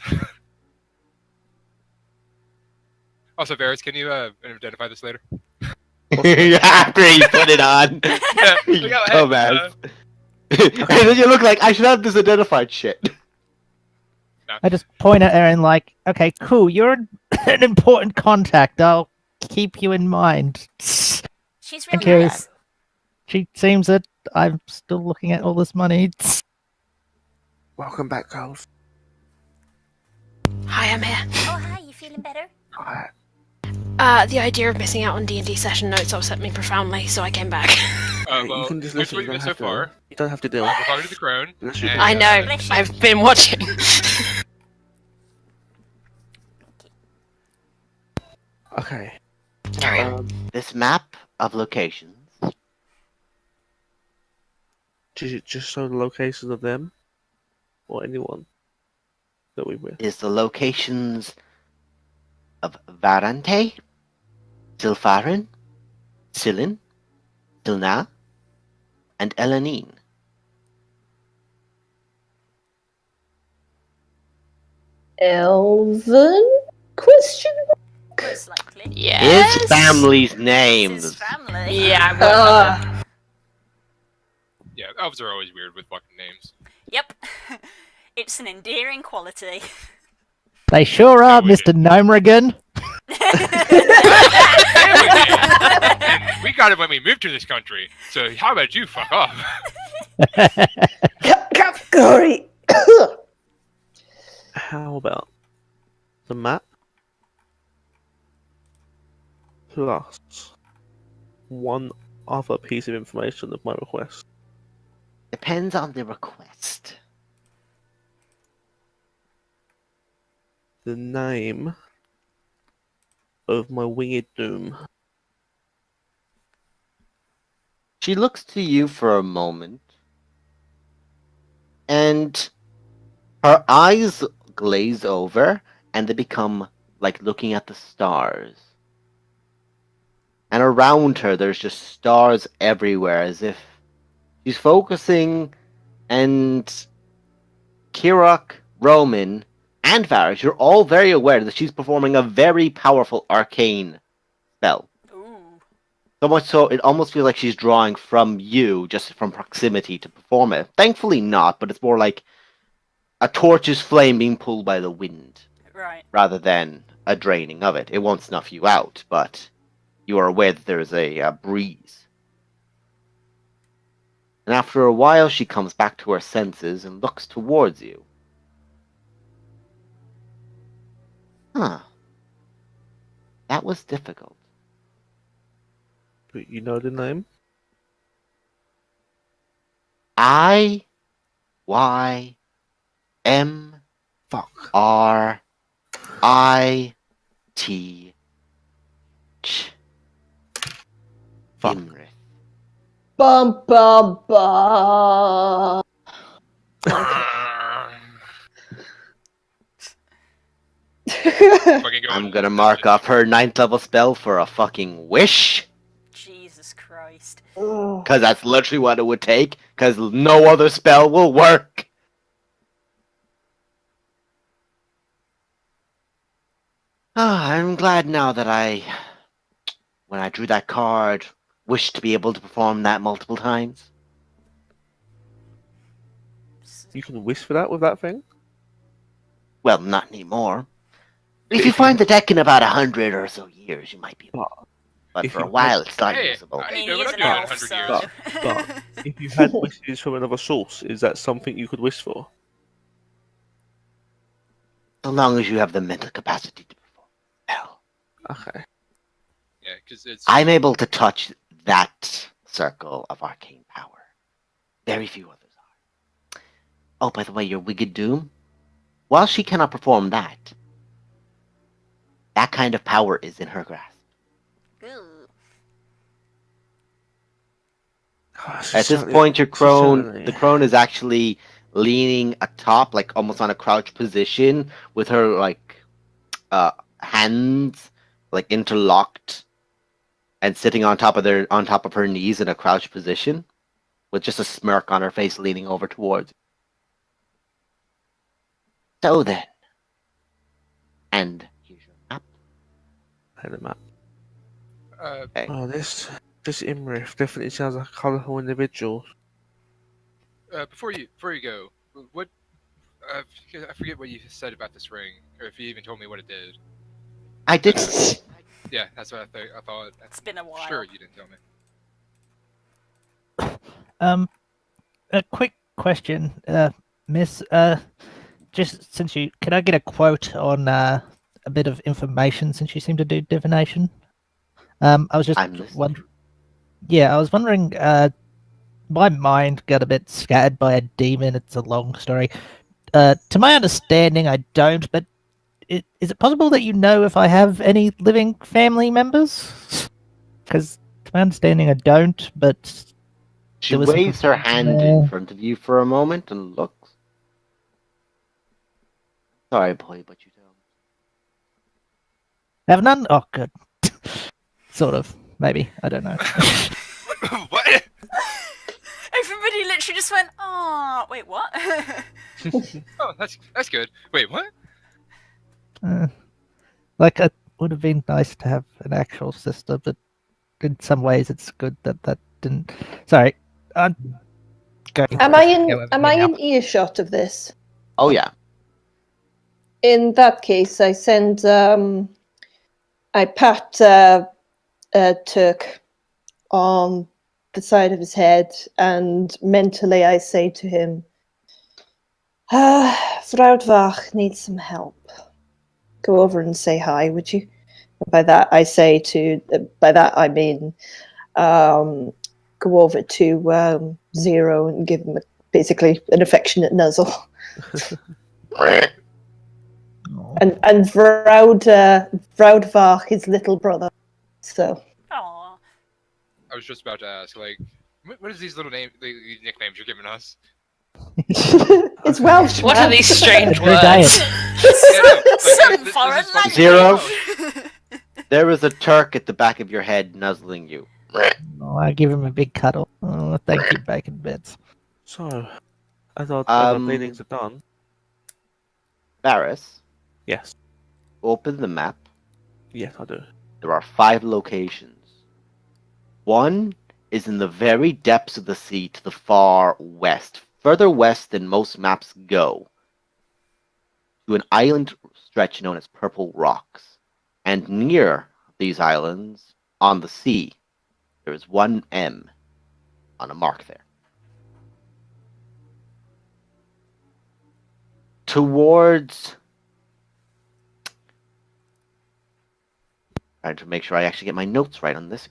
Also, Varys, can you identify this later? After he put it on. Yeah, You like, dumbass. And then you look like I should have this identified shit. I just point at her and like, okay, cool, you're an important contact. I'll keep you in mind. She's real Thank you. nice. She seems that I'm still looking at all this money. Welcome back, girls. Hi, I'm here. Oh, hi, you feeling better? Alright. The idea of missing out on D&D session notes upset me profoundly, so I came back. Well, you can just here's listen. what You you don't missed so have to. far. You don't have to deal. We're talking to the crone. Unless you and, do. I know. Bless you. I've been watching. Okay. Carry on. This map of locations Just show the locations of them or anyone that we with. is the locations of Varante, Silfarin, Silin, Silna, and Elanine. Elven? Question? Most likely. Yes. His family's It's names. his family. Yeah. Whatever. Yeah, elves are always weird with fucking names. Yep. It's an endearing quality. They sure are, we did. Mr. Gnomrigan. And we got it when we moved to this country. So how about you fuck off? Category! How about the map plus one other piece of information of my request? Depends on the request. The name of my winged doom. She looks to you for a moment, and her eyes glaze over, and they become like looking at the stars. And around her, there's just stars everywhere, as if she's focusing, and Kirok, Roman, and Varys, you're all very aware that she's performing a very powerful arcane spell. Ooh. So much so, it almost feels like she's drawing from you, just from proximity, to perform it. Thankfully not, but it's more like a torch's flame being pulled by the wind, Right. rather than a draining of it. It won't snuff you out, but you are aware that there is a breeze. And after a while, she comes back to her senses and looks towards you. Huh. That was difficult. But you know the name? IYM Fuck. RIT Fuck. Imrith. Bum bum bum. Fucking I'm gonna mark up her 9th level spell for a fucking wish, Jesus Christ. because that's literally what it would take, because no other spell will work. I'm glad now that I when I drew that card, wished to be able to perform that multiple times. You can wish for that with that thing? Well, not anymore. If you find the deck in about 100 or so years, you might be able to. But if for a you while, had- it's not Hey, usable. I I mean, know what he's I'm an doing in elf, 100 so... years. But if you had wishes from another source, is that something you could wish for? So long as you have the mental capacity to perform well. Okay. Yeah, because it's... I'm able to touch that circle of arcane power. Very few others are. Oh, by the way, your Wicked Doom? While she cannot perform that, that kind of power is in her grasp. Ooh. At this point, your crone, the crone is actually leaning atop, like almost on a crouch position, with her hands like interlocked, and sitting on top of her knees in a crouch position, with just a smirk on her face, leaning over towards you. So then, and here's your map. Head map. Okay. Oh, this Imrith definitely sounds like a colourful individual. Before you go, what... I forget what you said about this ring, or if you even told me what it did. I did. Yeah, that's what I thought. It's been a while. Sure, you didn't tell me. A quick question, Miss. Just since can I get a quote on a bit of information since you seem to do divination? I was just wondering. Yeah, I was wondering. My mind got a bit scattered by a demon. It's a long story. To my understanding, I don't. But is it possible that you know if I have any living family members? Because to my understanding, I don't. But she waves her hand in front of you for a moment and looks. Sorry, boy, but you don't. Have none? Oh, good. Sort of. Maybe. I don't know. What? Everybody literally just went, "Oh, wait, what?" Oh, that's good. Wait, what? Like, it would have been nice to have an actual sister, but in some ways, it's good that didn't. Sorry, I'm going. Am I in earshot of this? Oh yeah. In that case, I send. I pat Turk on the side of his head, and mentally I say to him, Vroudwag needs some help. Go over and say hi, would you? By that I mean go over to Zero and give him basically an affectionate nuzzle. And Vroudwag, his little brother. So. Aww. I was just about to ask, like, what is these little these nicknames you're giving us? It's Welsh. What man. are these strange Every day. words? Some foreign language. Zero. There is a Turk at the back of your head nuzzling you. Oh, I give him a big cuddle. Oh, thank you, bacon bits. So, as our meetings are done. Varys, Yes. open the map. Yes, I do. There are 5 locations. One is in the very depths of the sea to the far west, further west than most maps go, to an island stretch known as Purple Rocks. And near these islands, on the sea, there is one M on a mark there. Towards... Trying to make sure I actually get my notes right on this.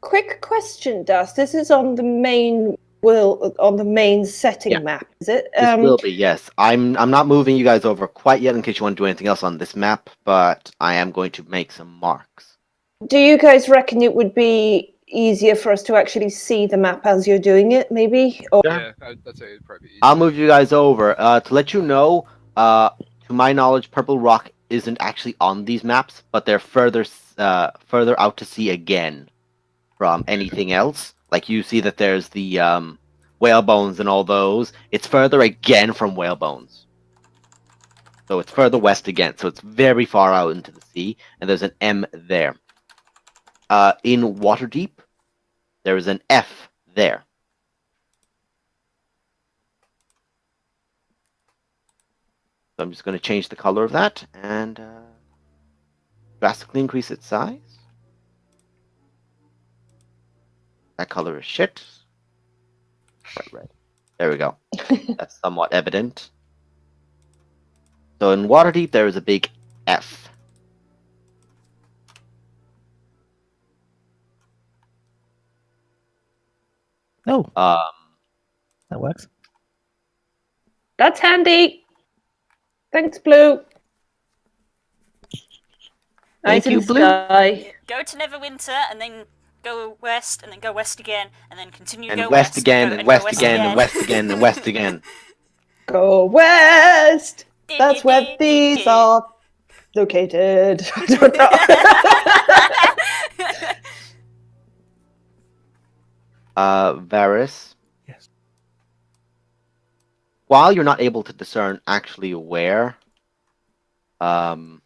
Quick question, Dust. This is on the main setting map, is it? This will be, yes. I'm not moving you guys over quite yet in case you want to do anything else on this map, but I am going to make some marks. Do you guys reckon it would be easier for us to actually see the map as you're doing it, maybe? Or... Yeah, I'd say it'd probably be easier. I'll move you guys over. To let you know, to my knowledge, Purple Rock isn't actually on these maps, but they're further out to sea again from anything else. Like you see that there's the whale bones and all those. It's further again from whale bones. So it's further west again. So it's very far out into the sea, and there's an M there. in Waterdeep, there is an F there. So I'm just going to change the color of that and drastically increase its size. That color is shit. Bright red. There we go. That's somewhat evident. So in Waterdeep, there is a big F. Oh, Um, that works. That's handy. Thanks, Blue. Thank Nice in you, the Blue. sky. Go to Neverwinter and then go west and then go west again and then continue and go west west again, go, and go west again, and west again, and west again. Go west. That's where these are located. I don't know. Varys. Yes. While you're not able to discern actually where, now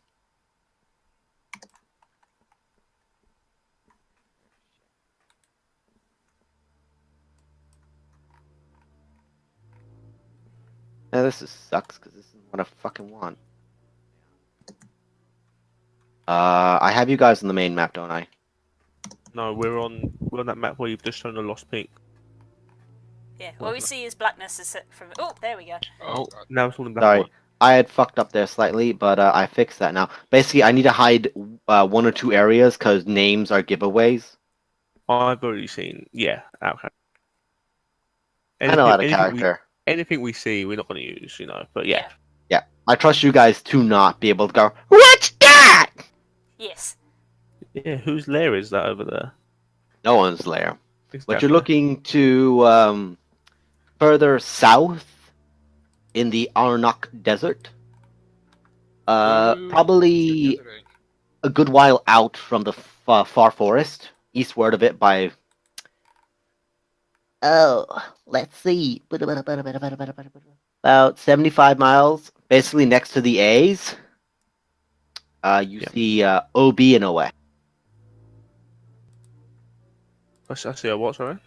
this sucks because this isn't what I fucking want. I have you guys on the main map, don't I? No, we're on that map where you've just shown the Lost Peak. Yeah, what we see is blackness is from. Oh, there we go. Oh, now it's all in black Sorry, and white. I had fucked up there slightly, but I fixed that now. Basically, I need to hide one or two areas because names are giveaways. I've already seen. Yeah, okay. I know out of character. Anything we see, we're not going to use, But yeah. Yeah, I trust you guys to not be able to go, what's that? Yes. Yeah, whose lair is that over there? No one's lair. Exactly. But you're looking to further south in the Arnok Desert. Probably a good while out from the far forest, eastward of it by... Oh, let's see. About 75 miles, basically next to the A's. You see OB and OS. I see a what, sorry?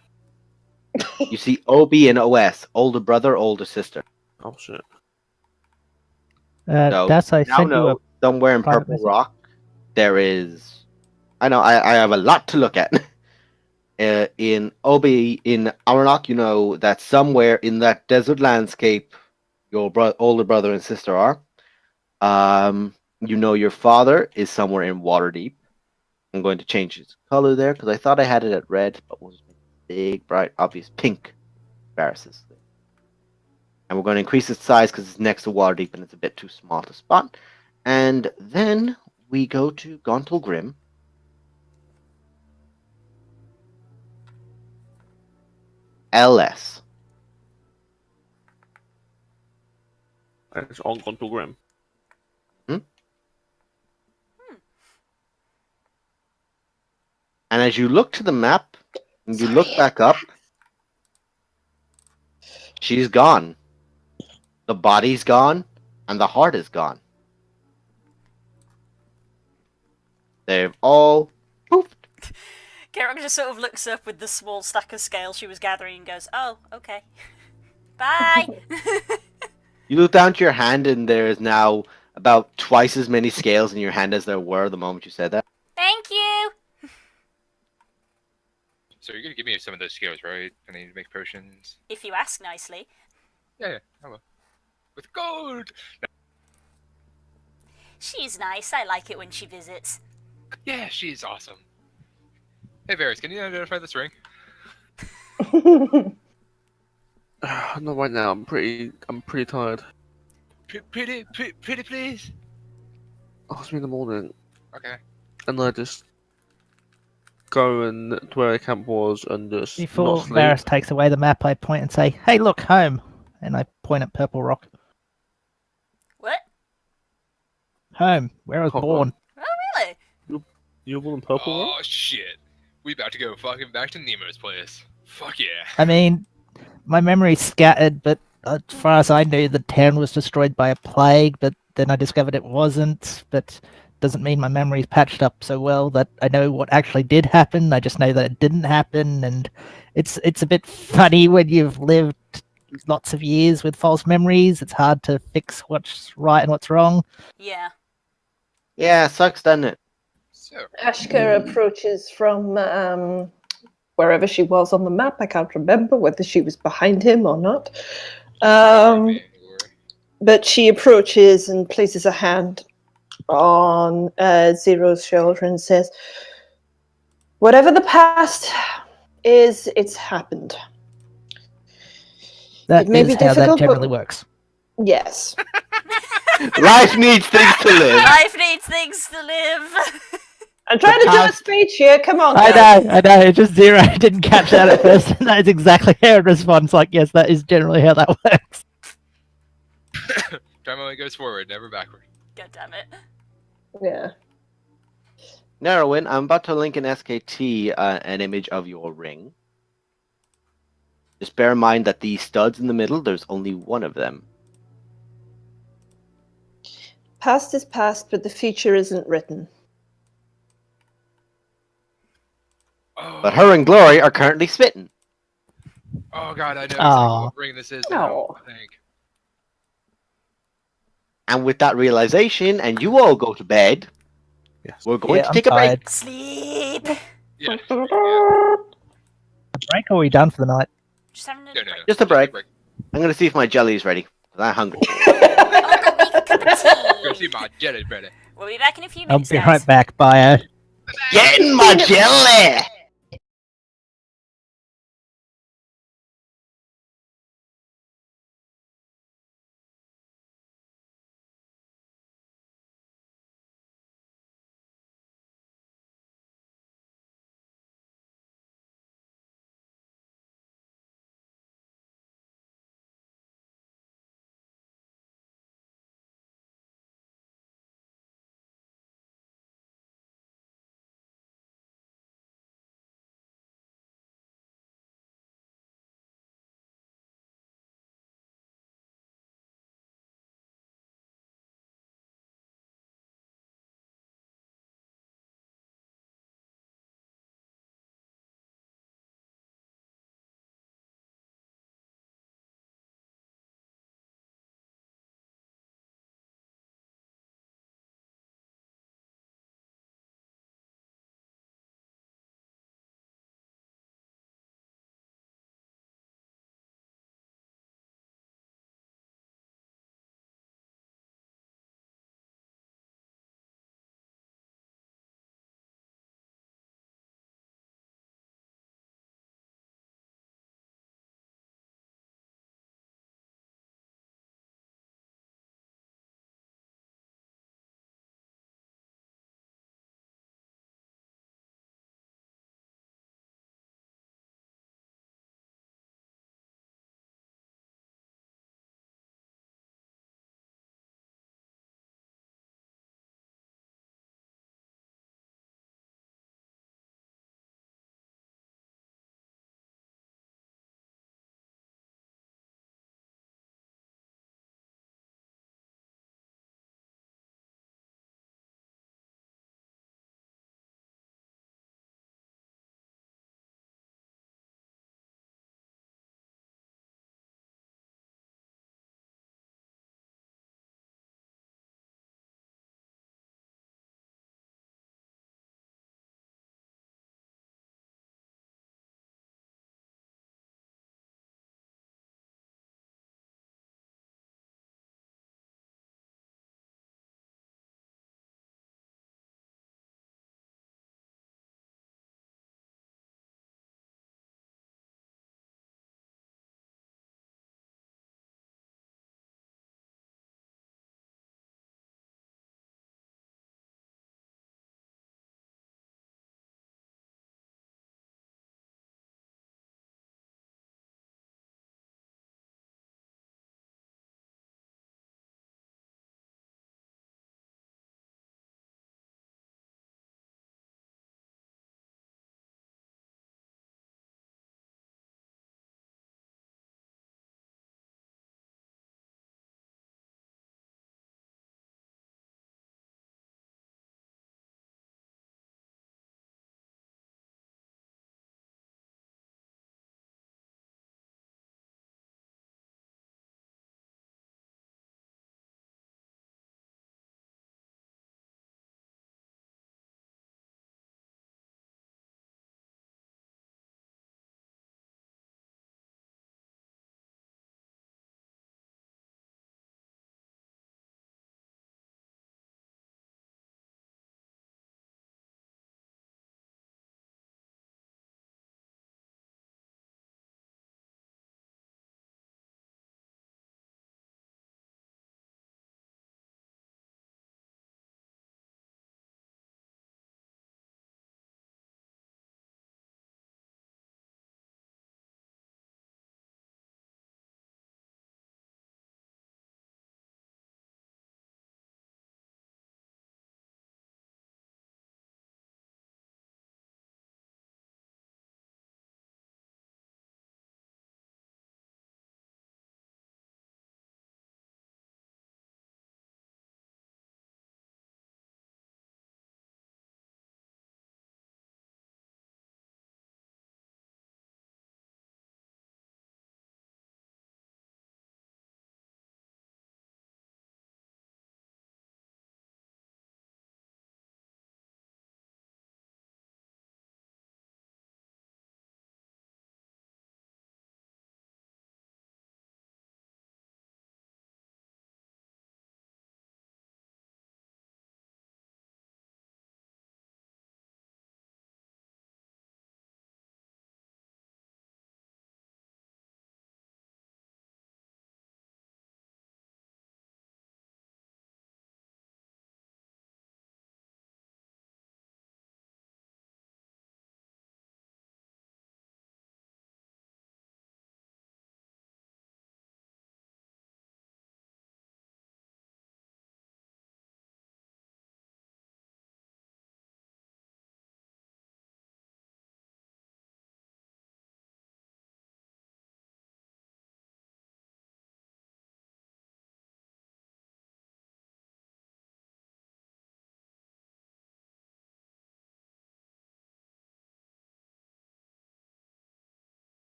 You see OB and OS, older brother, older sister. Oh, shit. So, Das, I now sent you a know somewhere in private Purple message. Rock, there is... I know, I have a lot to look at. In OB, in Aranok, you know that somewhere in that desert landscape, your older brother and sister are. You know your father is somewhere in Waterdeep. I'm going to change its color there because I thought I had it at red, but we'll just make it big, bright, obvious pink. Varys. And we're going to increase its size because it's next to Waterdeep and it's a bit too small to spot. And then we go to Gontal Grim. LS. And it's on Gontal Grim. And as you look to the map, and you look back up, she's gone. The body's gone, and the heart is gone. They've all poofed. Kerok just sort of looks up with the small stack of scales she was gathering and goes, oh, okay. Bye! You look down to your hand, and there is now about twice as many scales in your hand as there were the moment you said that. Thank you! So you're gonna give me some of those scales, right? I need to make potions. If you ask nicely. Yeah, I will. With gold! She's nice, I like it when she visits. Yeah, she's awesome. Hey Varys, can you identify this ring? Not right now. I'm pretty tired. Pretty, please? Ask me in the morning. Okay. And I just go and to where the camp was and just Before not sleep. Varys takes away the map, I point and say, hey, look, home. And I point at Purple Rock. What? Home, where I was born. Oh, really? You were born in Purple Oh, Rock? shit. We about to go fucking back to Nemo's place. Fuck yeah. I mean, my memory's scattered, but as far as I knew, the town was destroyed by a plague, but then I discovered it wasn't. But doesn't mean my memory's patched up so well that I know what actually did happen. I just know that it didn't happen, and it's a bit funny when you've lived lots of years with false memories. It's hard to fix what's right and what's wrong. Yeah. Yeah, sucks, doesn't it? So, Ashka approaches from wherever she was on the map. I can't remember whether she was behind him or not. But she approaches and places a hand on Zero's shoulder and says, "Whatever the past is, it's happened. That It may is be how that difficult, generally but works. yes." Life needs things to live. Life needs things to live. I'm trying to do a speech here. Come on, I guys. know. It's just Zero didn't catch that at first, and that is exactly how it responds. Like, yes, that is generally how that works. time only goes forward, never backward. God damn it. Yeah. Narrowin, I'm about to link in SKT an image of your ring. Just bear in mind that the studs in the middle, there's only one of them. Past is past, but the future isn't written. Oh, But her and Glory are currently smitten. oh god, I know exactly Aw. what ring this is now. Oh. I think. And with that realization, and you all go to bed, Yes. we're going to I'm take a break. tired. Sleep. Yeah. Break, or are we done for the night? Just having a No. break. Just a break. I'm going to see if my jelly is ready, because I'm hungry. I'll go make a cup of Go tea. see my jelly bread. We'll be back in a few I'll minutes, be guys. right back. Bye. Getting my jelly!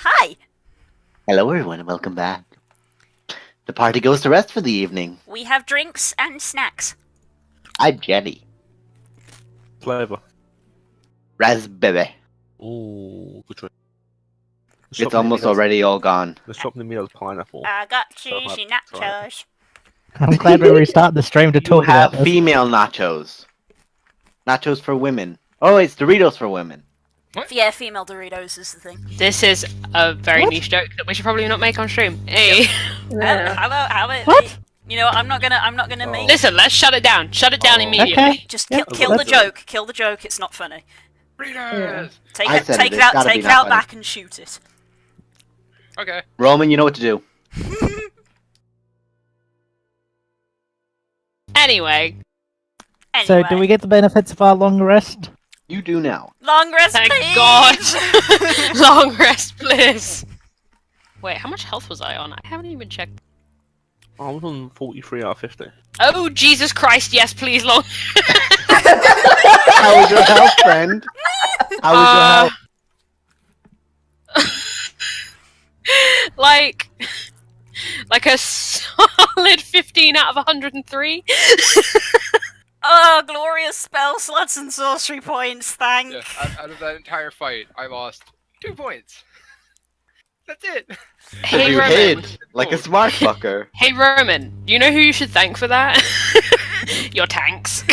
Hi. Hello, everyone, and welcome back. The party goes to rest for the evening. We have drinks and snacks. I'm Jenny. Flavor. Raspberry. Ooh, good choice. It's almost already all gone. The shop near me has pineapple. I got So I'll cheesy have to try it. nachos. I'm glad we're restarting the stream to You talk have about this. female nachos. Nachos for women. Oh, it's Doritos for women. Yeah, female Doritos is the thing. This is a very What? niche joke that we should probably not make on stream. Hey. How about What? You know what? I'm not gonna make. Listen, let's shut it down. Shut it down Oh. immediately. Okay. Just Yep. kill the Let's- joke. Kill the joke. It's not funny. Readers. Take I it. said Take it, it it's out. gotta Take be it not out funny. back and shoot it. Okay. Roman, you know what to do. Anyway, Anyway, So, do we get the benefits of our long rest? You do now. long rest, thank please? God. Long rest, please. Wait, how much health was I on? I haven't even checked. I was on 43 out of 50. Oh, Jesus Christ, yes, please, long. How was your health, friend? How was your health? like a solid 15 out of 103. Oh, glorious spell slots and sorcery points. Thank. Yeah, out of that entire fight, I lost 2 points. That's it. Hey, you Roman. hid like a smart fucker. Hey, Roman. You know who you should thank for that? Your tanks.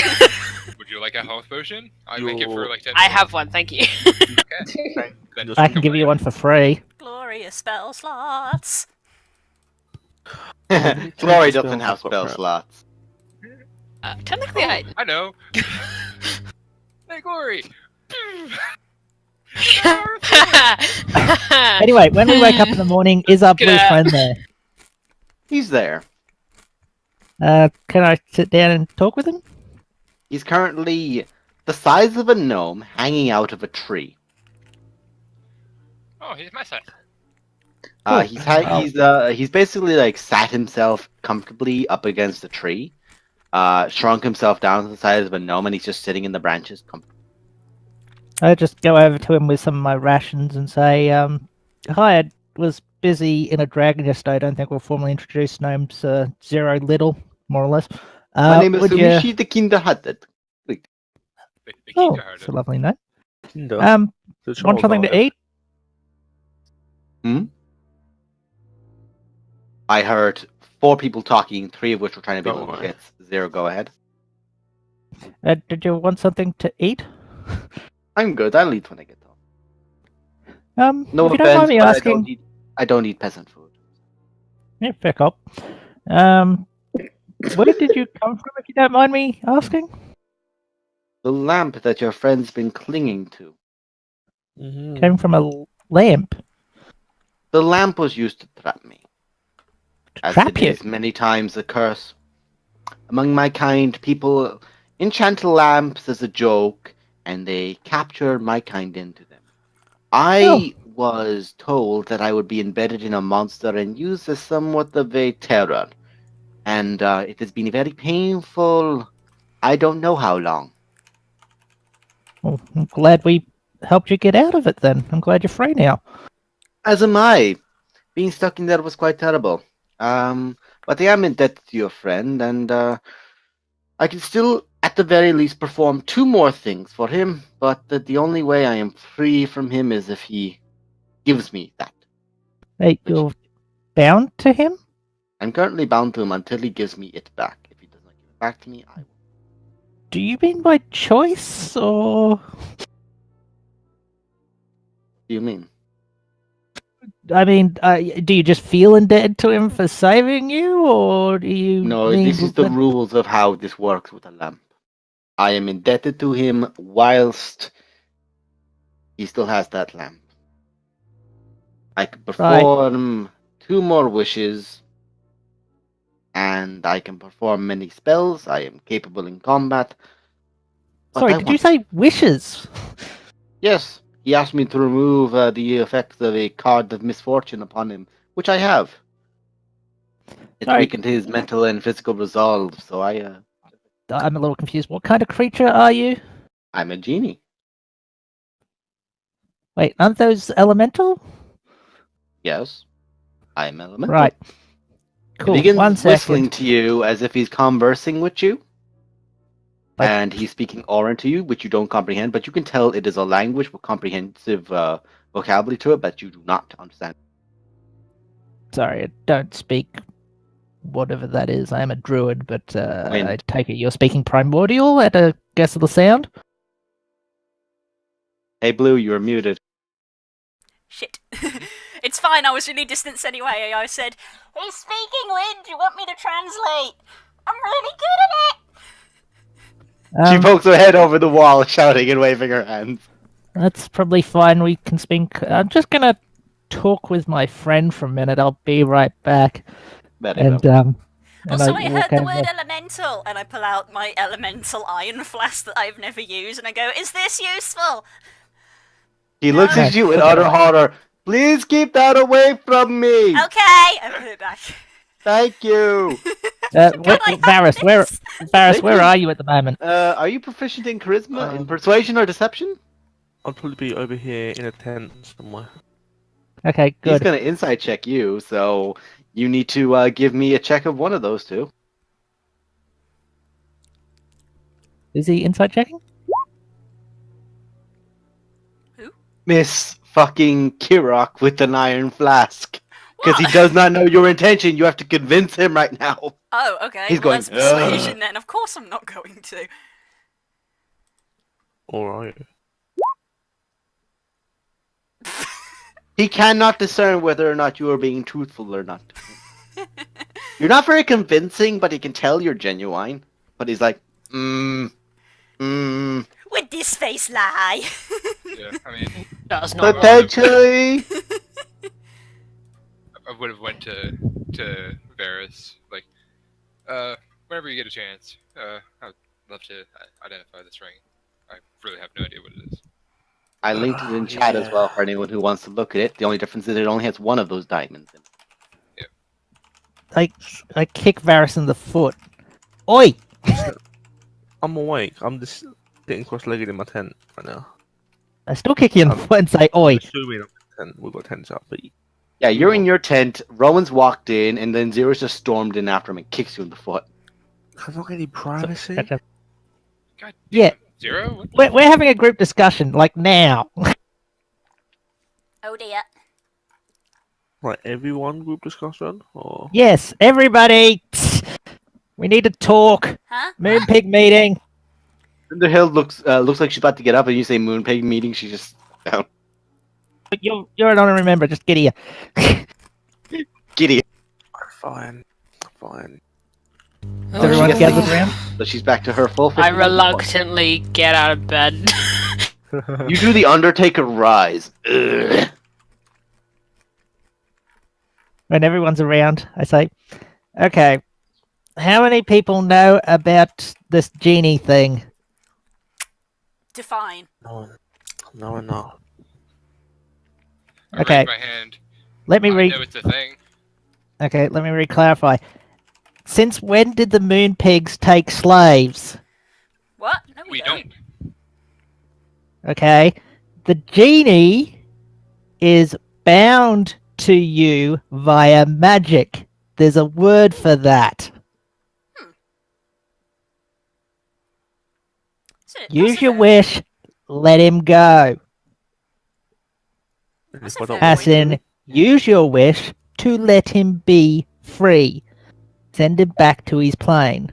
Would you like a health potion? I make it for like 10. I have one, thank you. Okay. Then Just I can give you one for free. Glorious spell slots. Glory doesn't have spell slots. Technically, I know. Hey, Glory. Anyway, when we wake up in the morning, is our blue G'day. friend there? He's there. Can I sit down and talk with him? He's currently the size of a gnome hanging out of a tree. Oh, he's my size. He's basically like sat himself comfortably up against a tree, shrunk himself down to the size of a gnome, and he's just sitting in the branches. I just go over to him with some of my rations and say, hi, I was busy in a dragon yesterday. I don't think we'll formally introduce gnomes. Zero Little, more or less. My name is would Sumishi the Kinderhatted. The Oh, Kinderharder. it's a lovely name. Kinder. Want The child something to garden. eat? I heard 4 people talking, 3 of which were trying to be Don't little worry. kids. Zero, go ahead. Did you want something to eat? I'm good. I'll eat when I get home. No if you offense, don't mind me but asking, I don't eat peasant food. yeah, pick up. Where did you come from, if you don't mind me asking? The lamp that your friend's been clinging to. Mhm. Came from a lamp. The lamp was used to trap me. As Trap it you? is many times a curse. Among my kind, people enchant lamps as a joke, and they capture my kind into them. I was told that I would be embedded in a monster and used as somewhat of a terror. And it has been very painful. I don't know how long. Well, I'm glad we helped you get out of it then. I'm glad you're free now. As am I. Being stuck in there was quite terrible. But I am indebted to your friend, and I can still, at the very least, perform 2 more things for him. But the only way I am free from him is if he gives me that. Hey, you're bound to him? I'm currently bound to him until he gives me it back. If he does not give it back to me, I will. Do you mean by choice, or...? What do you mean? I mean, do you just feel indebted to him for saving you, or do you No, mean this is the that- rules of how this works with a lamp. I am indebted to him whilst he still has that lamp. I can perform 2 more wishes, and I can perform many spells. I am capable in combat. but Sorry, I did you want- say wishes? Yes, he asked me to remove the effects of a card of misfortune upon him, which I have. It Sorry. weakened his mental and physical resolve, so I'm I'm a little confused. What kind of creature are you? a genie. Wait, aren't those elemental? Yes, I am elemental. Right. He Cool. begins 1 whistling second. to you as if he's conversing with you. Like- And he's speaking Auran to you, which you don't comprehend, but you can tell it is a language with comprehensive vocabulary to it, but you do not understand. Sorry, I don't speak whatever that is. I am a druid, but Wind. I take it you're speaking primordial at a guess of the sound? Hey, Blue, you're muted. Shit. It's fine, I was really distanced anyway. I said, he's speaking wind, you want me to translate? I'm really good at it! She Um, pokes her head over the wall, shouting and waving her hands. That's probably fine. We can speak. I'm just gonna talk with my friend for a minute. I'll be right back. Very And well. Also, I I walk heard the over. word elemental, and I pull out my elemental iron flask that I've never used, and I go, is this useful? He looks No. at you in utter horror. Please keep that away from me. Okay! I put it back. Thank you. Varys, where Thank you. are you at the moment? Are you proficient in charisma, in persuasion, or deception? I'll probably be over here in a tent somewhere. Okay, He's good. going to insight check you, so you need to give me a check of one of those two. Is he inside checking? Miss fucking Kirok with an iron flask. Because he What? does not know your intention. You have to convince him right now. Oh, okay. He's Well, going, that's persuasion "Ugh." then. Of course I'm not going to. Alright. He cannot discern whether or not you are being truthful or not. You're not very convincing, but he can tell you're genuine. But he's like, Would this face lie? Yeah, I mean, Does not. potentially. I would have went to Varys, like, whenever you get a chance, I'd love to identify this ring. I really have no idea what it is. I linked it in chat as well for anyone who wants to look at it. The only difference is it only has one of those diamonds in it. I kick Varys in the foot. Oi! I'm awake. I'm just sitting cross-legged in my tent right now. I still kick you in the foot and say, oi! Assuming I'm in the tent. We've got tents up, but Yeah, you're in your tent. Rowan's walked in, and then Zero's just stormed in after him and kicks you in the foot. Cause I don't get any privacy. Catch up. God Yeah. damn, Zero? What? We're having a group discussion, like now. Oh dear. Like everyone group discussion, or Yes, everybody! We need to talk. Huh? Moonpig meeting. Cinderhill looks like she's about to get up, and you say Moonpig meeting. She's just down. You're an honorary member. Just get here. Giddy. fine, fine. Is everyone she gets gathered the- around? So she's back to her full. I 51 reluctantly get out of bed. point. You do the Undertaker rise. Ugh. When everyone's around, I say, okay, how many people know about this genie thing? Define. No, no. I Okay. raise my hand. Let me I re know it's a thing. Okay, let me re-clarify. Since when did the moon pigs take slaves? What? No, We don't. Okay, the genie is bound to you via magic. There's a word for that. So, Use that's your a- wish. Let him go. And That's if a I don't fair As want in, to, use your wish to let him be free. Send him back to his plane.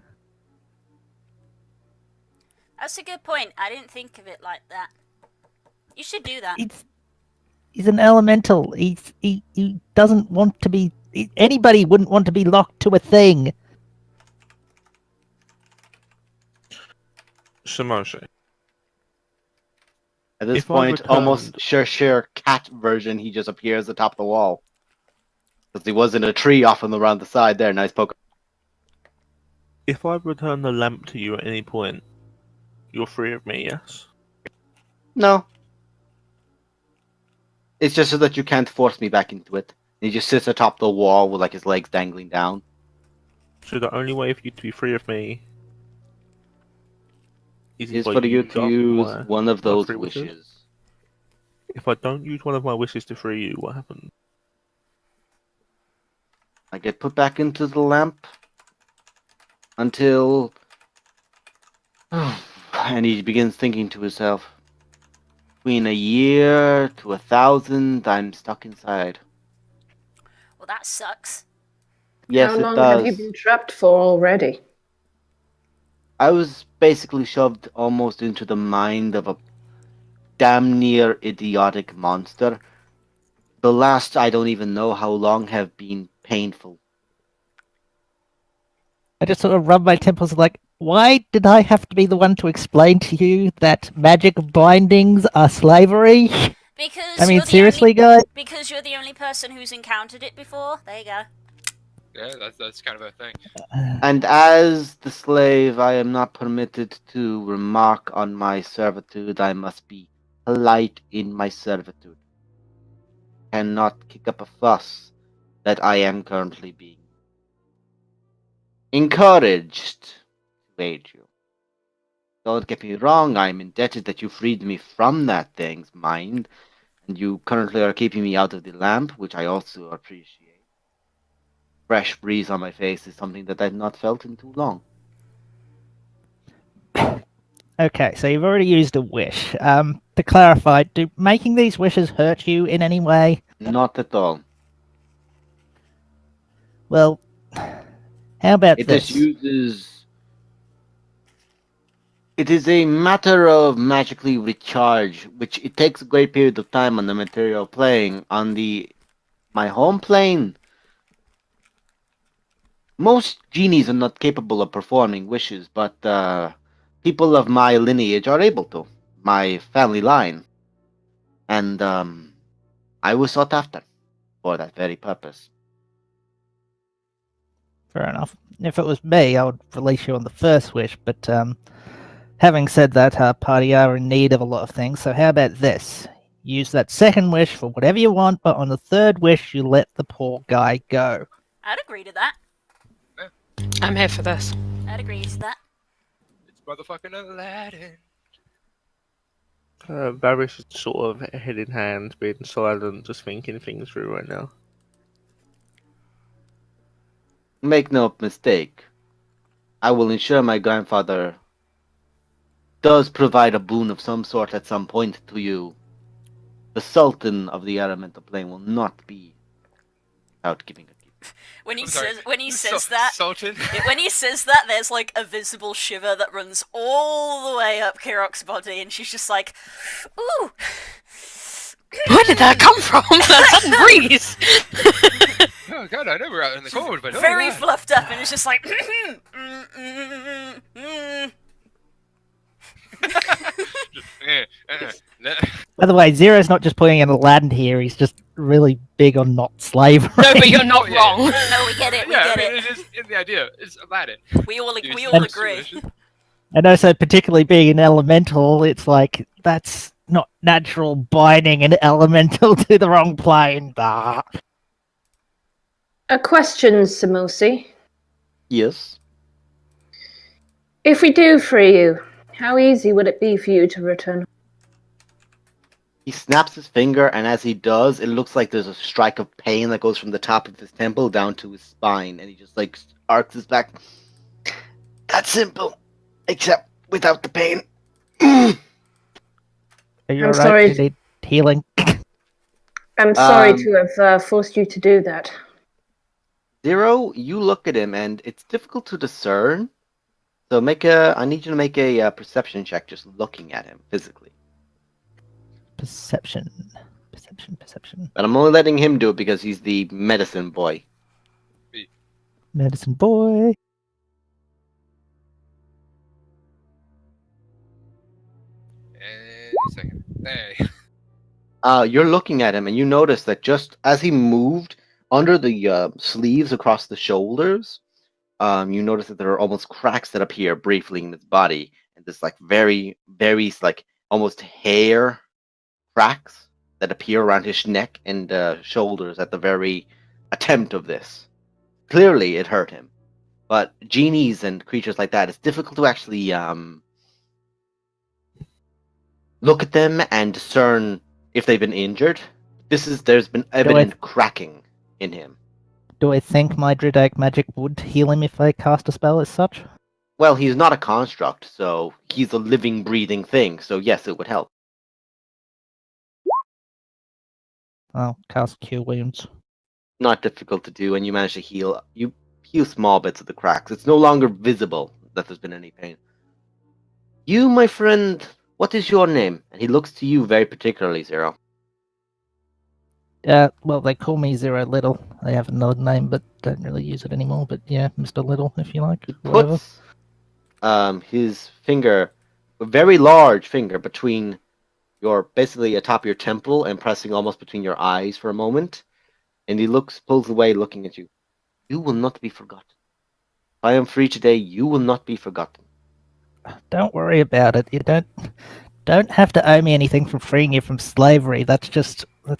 That's a good point. I didn't think of it like that. You should do that. He's an elemental. He doesn't want to be. Anybody wouldn't want to be locked to a thing. Samoshi. At this If I point, returned- almost Sher cat version, he just appears atop the wall. Because he was in a tree off on around the side there. Nice poke. If I return the lamp to you at any point, you're free of me, yes? No. It's just so that you can't force me back into it. He just sits atop the wall with like his legs dangling down. So the only way for you to be free of me is Is if I for you to up use my- one of my those three wishes. If I don't use one of my wishes to free you, what happens? I get put back into the lamp until... and he begins thinking to himself, between a year to 1,000, I'm stuck inside. Well, that sucks. Yes, How it long have you does. been trapped for already? I was basically shoved almost into the mind of a damn near idiotic monster. The last I don't even know how long have been painful. I just sort of rub my temples like, why did I have to be the one to explain to you that magic bindings are slavery? Because I mean, you're the seriously, only guys? because you're the only person who's encountered it before. There you go. Yeah, that's kind of a thing. And as the slave, I am not permitted to remark on my servitude. I must be polite in my servitude. Cannot kick up a fuss that I am currently being encouraged to aid you. Don't get me wrong, I am indebted that you freed me from that thing's mind, and you currently are keeping me out of the lamp, which I also appreciate. Fresh breeze on my face is something that I've not felt in too long. Okay, so you've already used a wish. To clarify, do making these wishes hurt you in any way? Not at all. Well, how about It this? just uses. It is a matter of magically recharge, which it takes a great period of time on the material plane. On my home plane, most genies are not capable of performing wishes, but people of my lineage are able to. My family line. And I was sought after for that very purpose. Fair enough. If it was me, I would release you on the first wish, but having said that, our party are in need of a lot of things, so how about this? Use that second wish for whatever you want, but on the third wish, you let the poor guy go. I'd agree to that. I'm here for this. I'd agree to that. It's motherfucking Aladdin. Varys is sort of head in hand, being silent, just thinking things through right now. Make no mistake, I will ensure my grandfather does provide a boon of some sort at some point to you. The Sultan of the Elemental Plane will not be out giving a gift. When he I'm sorry. says when he So- says that, Sultan. when he says that, there's like a visible shiver that runs all the way up Kirok's body, and she's just like, "Ooh." Where did that come from? That sudden breeze. Oh god, I know we're out in the cold, but Very oh god. fluffed up, and it's just like. By the way, Zero's not just putting in Aladdin here, he's just really big on not slavery. No, but you're not Oh, yeah. wrong. No, we get it. We Yeah, get I mean, it. it is in the idea. It's Aladdin. We all It's agree. delicious. And also, particularly being an elemental, it's like, that's not natural binding an elemental to the wrong plane. Bah. A question, Samosi. Yes. If we do free you, how easy would it be for you to return? He snaps his finger, and as he does, it looks like there's a strike of pain that goes from the top of his temple down to his spine, and he just like arcs his back. That's simple, except without the pain. Are you I'm alright? sorry. Do you need healing? I'm sorry Um, to have forced you to do that. Zero, you look at him, and it's difficult to discern. So I need you to make a perception check, just looking at him physically. Perception. But I'm only letting him do it because he's the medicine boy. Medicine boy. A second. Hey. You're looking at him, and you notice that just as he moved under the sleeves across the shoulders, you notice that there are almost cracks that appear briefly in his body, and this like very, very like almost hair cracks that appear around his neck and shoulders at the very attempt of this. Clearly, it hurt him, but genies and creatures like that, it's difficult to actually look at them and discern if they've been injured. There's been evident cracking in him. Do I think my Druidic magic would heal him if I cast a spell as such? Well, he's not a construct, so he's a living, breathing thing, so yes, it would help. I'll cast Cure Wounds. Not difficult to do, and you manage to heal. You heal small bits of the cracks. It's no longer visible that there's been any pain. You, my friend, what is your name? And he looks to you very particularly, Zero. Well, they call me Zero Little. I have another name, but don't really use it anymore. But yeah, Mr. Little, if you like. He Whatever. puts his finger, a very large finger, between basically atop your temple and pressing almost between your eyes for a moment. And he pulls away, looking at you. You will not be forgotten. If I am free today, you will not be forgotten. Don't worry about it. You don't have to owe me anything for freeing you from slavery. That's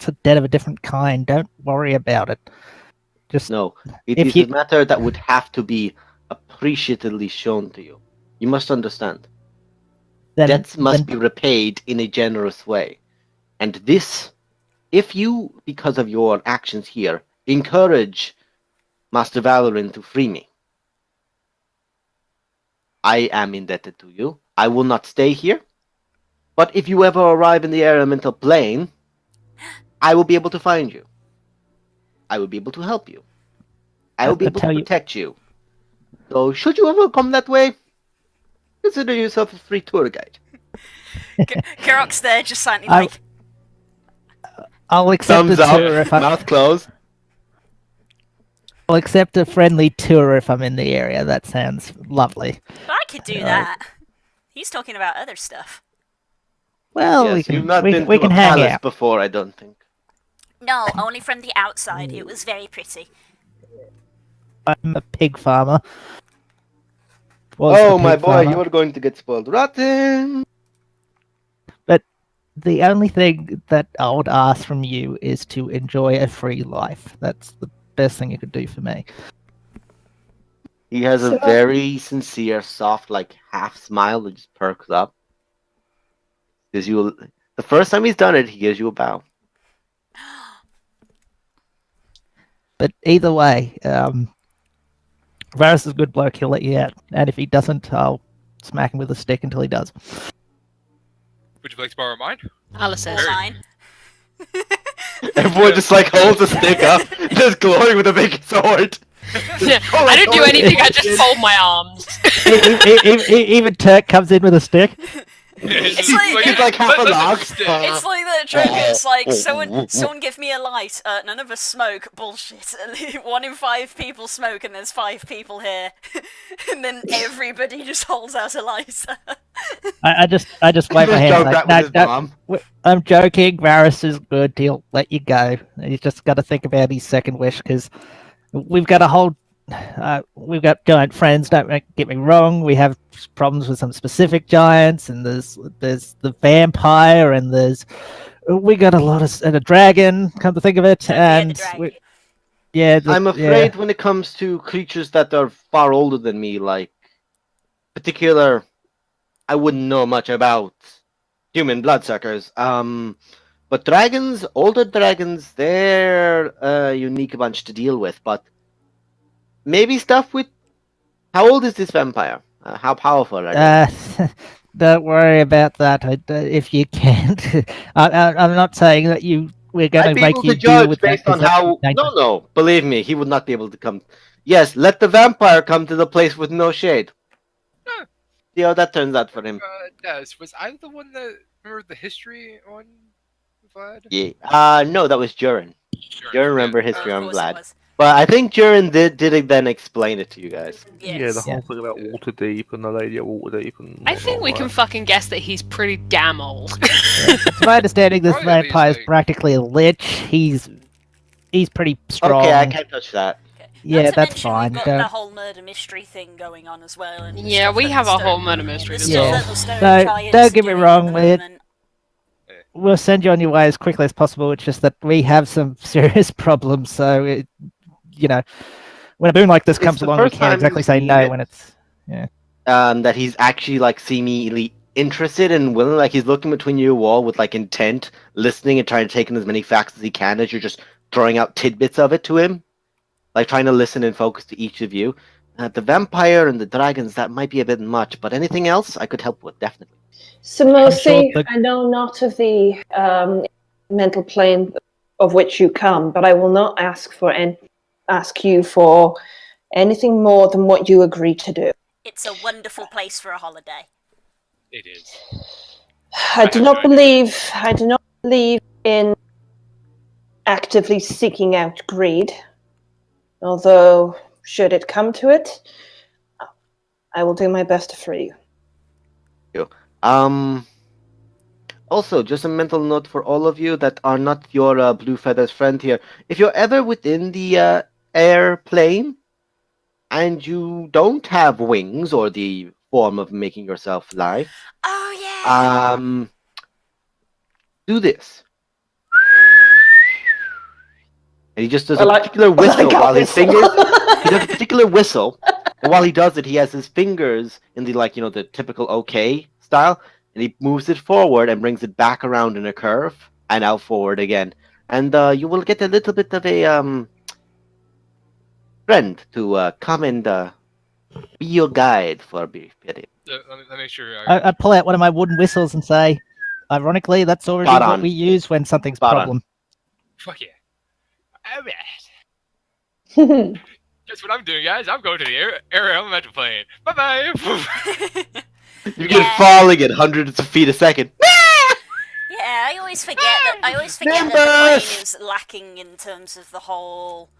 a debt of a different kind. Don't worry about it. Just No, it if is you- a matter that would have to be appreciatively shown to you. You must understand. Debts must be repaid in a generous way. And this, if you, because of your actions here, encourage Master Valorin to free me, I am indebted to you. I will not stay here. But if you ever arrive in the elemental plane, I will be able to find you. I will be able to help you. I will be able to protect you. So, should you ever come that way, consider yourself a free tour guide. Kirok's there, just silently like... I'll accept Thumbs a up, tour if mouth closed. I'll accept a friendly tour if I'm in the area. That sounds lovely. But I could do that. He's talking about other stuff. Well, Yes, you've not been we to can a hang palace out. before, I don't think. No, only from the outside. It was very pretty. I'm a pig farmer. Oh, my boy, you are going to get spoiled rotten. But the only thing that I would ask from you is to enjoy a free life. That's the best thing you could do for me. He has a very sincere, soft, like half smile that just perks up. Gives you the first time he's done it, he gives you a bow. But either way, Varus is a good bloke. He'll let you out, and if he doesn't, I'll smack him with a stick until he does. Would you like to borrow mine? Alice says. Mine. Everyone just like holds a stick up, just glowing with a big sword. Yeah, I don't do anything. I just fold my arms. Even Turk comes in with a stick. It's like, He's like half a log. it's like that joke. It's like someone give me a light. None of us smoke. Bullshit. 1 in 5 people smoke, and there's 5 people here, and then everybody just holds out a lighter. I just wave my hand like, no, I'm joking. Varus is good. He'll let you go. He's just got to think about his second wish because we've got we've got giant friends. Don't get me wrong. We have problems with some specific giants, and there's the vampire, and we got a dragon. Come to think of it, and I'm afraid when it comes to creatures that are far older than me, like particular, I wouldn't know much about human bloodsuckers. But dragons, older dragons, they're a unique bunch to deal with. But maybe stuff with. How old is this vampire? How powerful are they? Don't worry about that. If you can't, I'm not saying that we're going to make you deal with based that on how. No, believe me, he would not be able to come. Yes, let the vampire come to the place with no shade. See how that turns out for him. Was I the one that remembered the history on Vlad? Yeah. No, that was Jurin. Jurin remember history on Vlad. Was. But I think Jurin did then explain it to you guys. Yes. Yeah, the whole thing about Waterdeep and the lady at Waterdeep. And I think we can fucking guess that he's pretty damn old. To my understanding, this vampire is practically a lich. He's pretty strong. Okay, I can't touch that. Yeah, Not to that's mention fine. We've got the whole murder mystery thing going on as well. And Yeah, we have a whole murder mystery. Don't get me wrong. We'll send you on your way as quickly as possible. It's just that we have some serious problems. So, when a boon like this comes along, we can't exactly say no when it's that he's actually like seemingly interested and willing, like he's looking between your wall with like intent, listening and trying to take in as many facts as he can as you're just throwing out tidbits of it to him. like trying to listen and focus to each of you. The vampire and the dragons, that might be a bit much, but anything else I could help with, definitely. So I'm sure mostly, the I know not of the mental plane of which you come, but I will not ask you for anything more than what you agree to do. It's a wonderful place for a holiday. It is. I do have not no idea. believe. I do not believe in actively seeking out greed. Although, should it come to it, I will do my best to free you. Um, Also, just a mental note for all of you that are not your Blue Feathers friend here. If you're ever within the airplane and you don't have wings or the form of making yourself fly, Oh yeah. do this. And he just does a Well, particular whistle I while his whistle. fingers. He does a particular whistle, and while he does it, he has his fingers in the the typical OK style, and he moves it forward and brings it back around in a curve and out forward again, and you will get a little bit of a friend to come and be your guide for a brief period. Let me make sure. I'd pull out one of my wooden whistles and say, ironically, that's already Spot what on. we use when something's Spot on. problem. Fuck yeah. Alright. Well, Guess what I'm doing, guys? I'm going to the air elemental plane. Bye bye. You Yeah. get falling at hundreds of feet a second. Yeah, I always forget that the plane is lacking in terms of the whole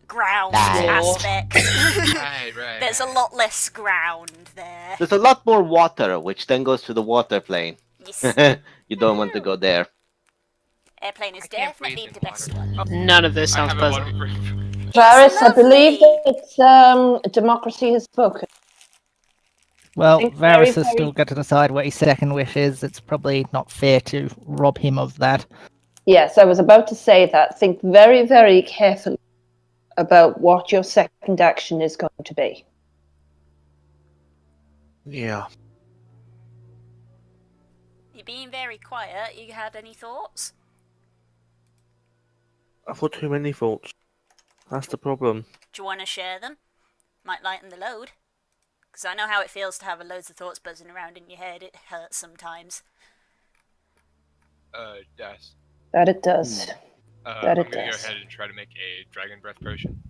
ground aspect. right. There's a lot less ground there. There's a lot more water, which then goes to the water plane. Yes. You don't want to go there. Airplane is I can't breathe definitely in the best water. one. None of this I sounds have a pleasant. waterproof. Varys, I lovely. believe that democracy has spoken. Well, Think Varys very, has still got to decide what his second wish is. It's probably not fair to rob him of that. Yes, I was about to say that. Think very, very carefully about what your second action is going to be. Yeah. You're being very quiet. You had any thoughts? I've got too many thoughts. That's the problem. Do you want to share them? Might lighten the load. Because I know how it feels to have loads of thoughts buzzing around in your head. It hurts sometimes. Yes. That it does. I'm gonna go ahead and try to make a dragon breath potion.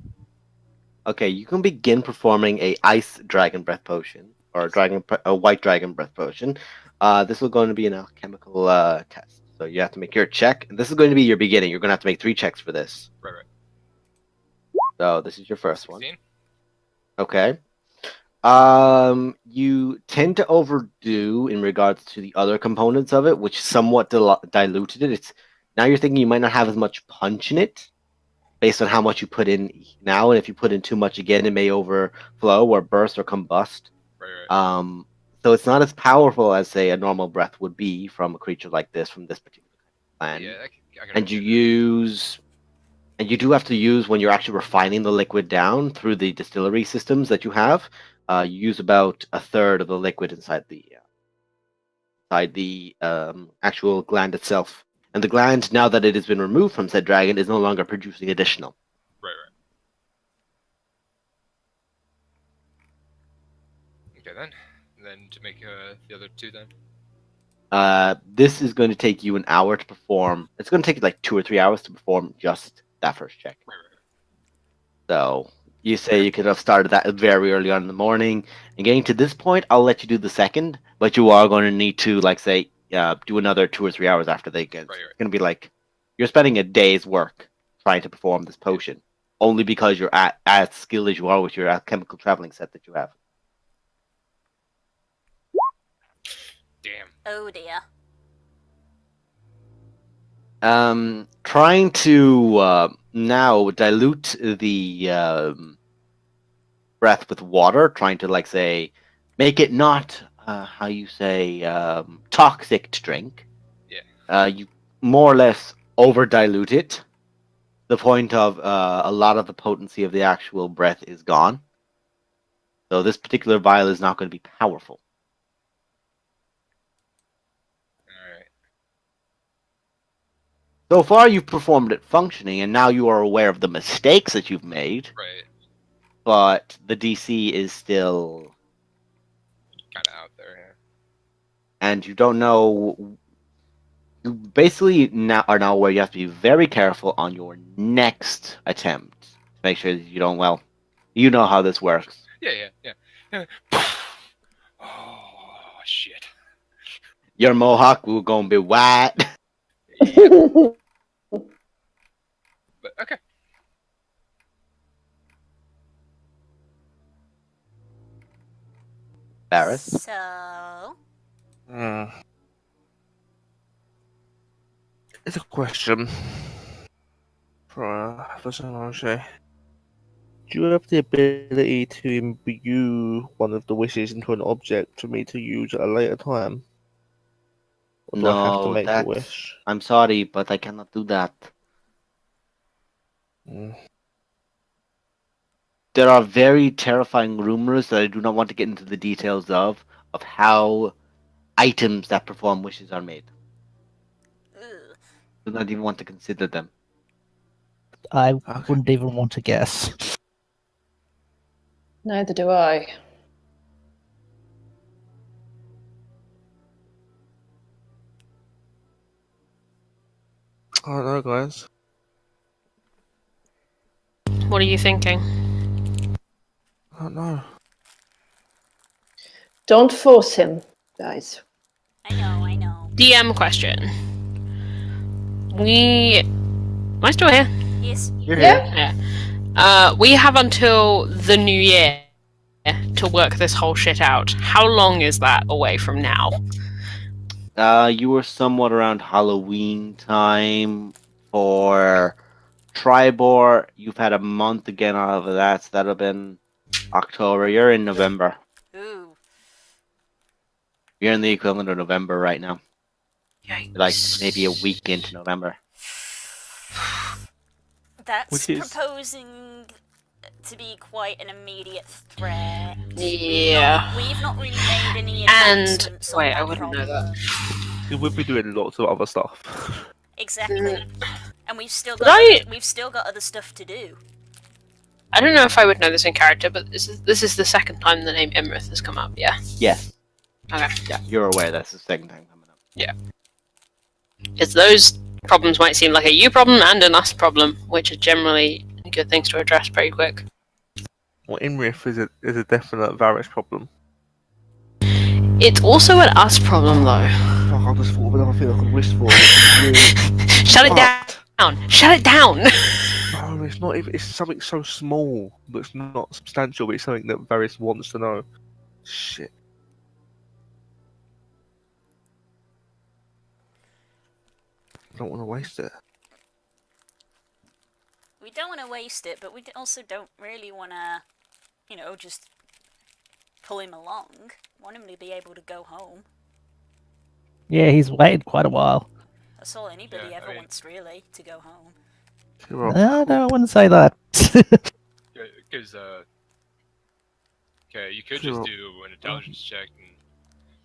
Okay, you can begin performing a ice dragon breath potion or a white dragon breath potion. This will going to be an alchemical test, so you have to make your check. And this is going to be your beginning. You're going to have to make 3 checks for this. Right. So this is your first one. 16? Okay. You tend to overdo in regards to the other components of it, which somewhat diluted it. It's now you're thinking you might not have as much punch in it, based on how much you put in now, and if you put in too much again, it may overflow or burst or combust. Right. So it's not as powerful as say a normal breath would be from a creature like this from this particular plan. Yeah, I can And you do have to use when you're actually refining the liquid down through the distillery systems that you have. You use about a third of the liquid inside the actual gland itself. And the gland, now that it has been removed from said dragon, is no longer producing additional. Right. Okay then. And then to make the other 2 then. This is going to take you an hour to perform. It's going to take you like 2 or 3 hours to perform just that first check. Right. So you say you could have started that very early on in the morning. And getting to this point, I'll let you do the second, but you are going to need to, like, say, do another 2 or 3 hours after they get. Right. It's going to be like you're spending a day's work trying to perform this potion, only because you're as skilled as you are with your alchemical traveling set that you have. Damn. Oh dear. Trying to now dilute the breath with water, trying to, like, say, make it not how you say toxic to drink. Yeah. You more or less over dilute it to the point of a lot of the potency of the actual breath is gone. So this particular vial is not going to be powerful. So far, you've performed it functioning, and now you are aware of the mistakes that you've made. Right. But the DC is still, Kind of out there. and you don't know. You basically are now aware you have to be very careful on your next attempt to make sure that you don't. Well, you know how this works. Yeah. Oh shit. Your mohawk will gonna be white. Yep. But okay. Barris. So, It's a question for Solange. Do you have the ability to imbue one of the wishes into an object for me to use at a later time? Or do I have to No, make the that's. wish? I'm sorry, but I cannot do that. Mm. There are very terrifying rumors that I do not want to get into the details of how items that perform wishes are made. ugh. Do not even want to consider them. I Okay. wouldn't even want to guess. Neither do I. I don't know, guys. What are you thinking? I don't know. Don't force him, guys. I know. DM question. Am I still here? Yes. Yeah. Yeah. We have until the new year to work this whole shit out. How long is that away from now? You were somewhat around Halloween time for Tribor. You've had a month again out of that, so that'll have been October. You're in November. Ooh. You're in the equivalent of November right now. Yikes. Like maybe a week into November. That's Which is- proposing to be quite an immediate threat. Yeah. We've not really made any And advancements on wait, that I wouldn't know that. problem. You would be doing lots of other stuff. Exactly. And we've still But got other stuff to do. I don't know if I would know this in character, but this is the second time the name Imrith has come up. Yeah. Yes. Okay. Yeah, you're aware that's the second time coming up. Because those problems might seem like a you problem and an us problem, which are generally good things to address pretty quick. Well, Imrith is a definite Varys problem. It's also an us problem, though. Fuck, I just thought of another thing I could wish for. Shut it down! Shut it down! No, it's not even. It's something so small that's not substantial, but it's something that Varys wants to know. Shit. I don't want to waste it. We don't want to waste it, but we also don't really want to, just pull him along. Want him to be able to go home. Yeah, he's waited quite a while. That's all anybody Yeah, ever I mean- wants, really, to go home. No, I wouldn't say that. Because okay, you could Sure. just do an intelligence check and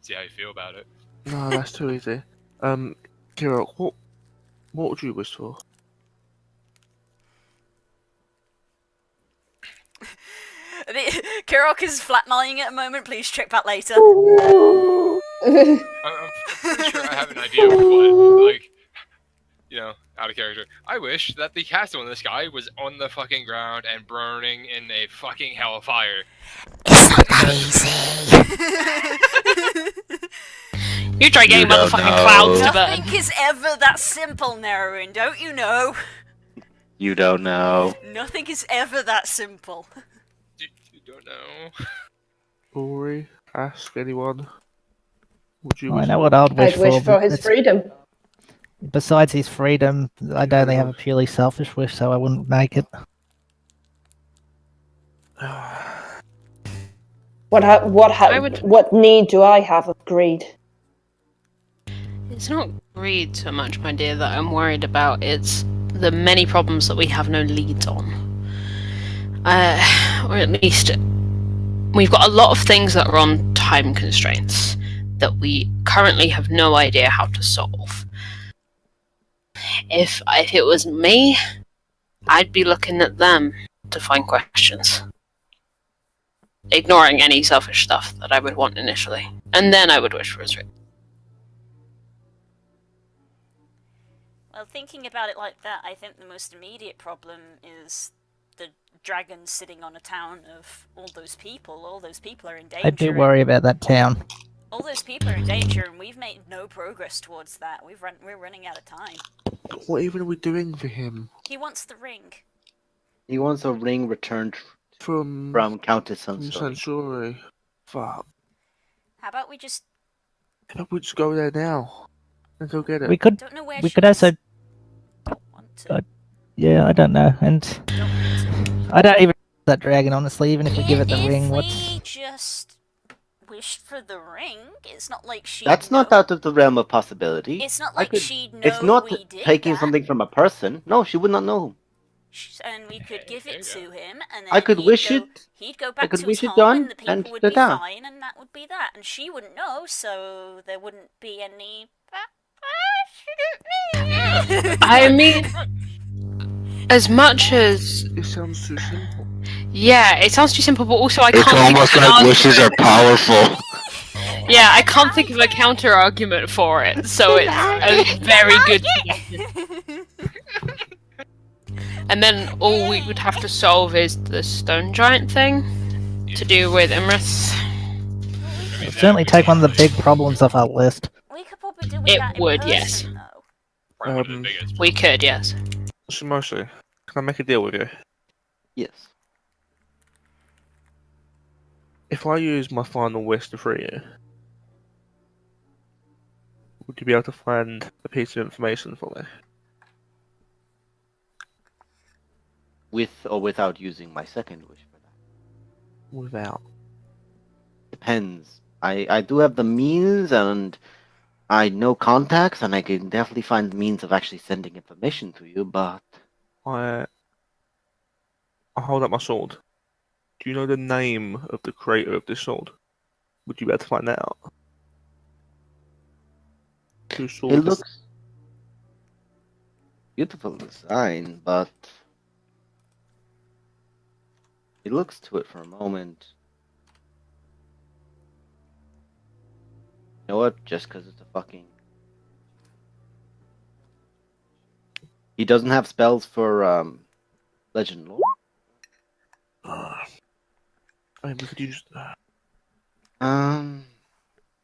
see how you feel about it. No, that's too easy. Kira, what would you wish for? Kirok is flatlining at a moment. Please check back later. I'm pretty sure I have an idea of what, like, out of character. I wish that the castle in the sky was on the fucking ground and burning in a fucking hell of fire. You try getting You don't motherfucking know. clouds to burn. Nothing is ever that simple, Narwin, don't you know? You don't know. Nothing is ever that simple. You don't know. Rory, ask anyone. Would you I wish know for? what I'd wish I'd wish for but his it's- freedom. Besides his freedom, I'd only have a purely selfish wish, so I wouldn't make it. What need do I have of greed? It's not greed so much, my dear, that I'm worried about. It's the many problems that we have no leads on. Or at least, we've got a lot of things that are on time constraints that we currently have no idea how to solve. If it was me, I'd be looking at them to find questions. Ignoring any selfish stuff that I would want initially. And then I would wish for his ring. Well, thinking about it like that, I think the most immediate problem is the dragon sitting on a town of all those people. All those people are in danger. I do worry about that town. All those people are in danger, and we've made no progress towards that. We're running out of time. What even are we doing for him? He wants the ring. He wants a ring returned From Countess from Sunstory. Sansori. Fuck. How about we just How about we just go there now? And go get it. We could don't know where we she could is. also Don't want to. yeah, I don't know. And Don't need to. I don't even that dragon, honestly, even if we give it the If ring, we what's just wished for the ring, it's not like she. That's not out of the realm of possibility. It's not I like could- she'd know It's not we did taking that. something from a person. No, she would not know. And we could give there it you to him, and then I could wish it. He'd go back could to wish his it home, done, and the people and would be ta-ta. fine, and that would be that. And she wouldn't know, so there wouldn't be any. I mean, as much as It sounds too simple. yeah, it sounds too simple, but also I It's can't. almost think of like an wishes are powerful. Yeah, I can't think of a counter argument for it, so it's a very good suggestion. And then all we would have to solve is the stone giant thing to do with Imrith. it'll certainly take one of the big problems off our list. We could probably do with It that in would, person, yes. though. Probably one of the biggest. We could, yes. Shimoshi, can I make a deal with you? Yes. If I use my final wish to free you, would you be able to find a piece of information for me? With or without using my second wish for that. Without. Depends. I do have the means, and I know contacts, and I can definitely find the means of actually sending information to you, but I hold up my sword. Do you know the name of the creator of this sword? Would you be able to find that out? Two swords. it looks beautiful design, but he looks to it for a moment. You know what? Just because it's a fucking... He doesn't have spells for Legend Lore. I mean, we could use. I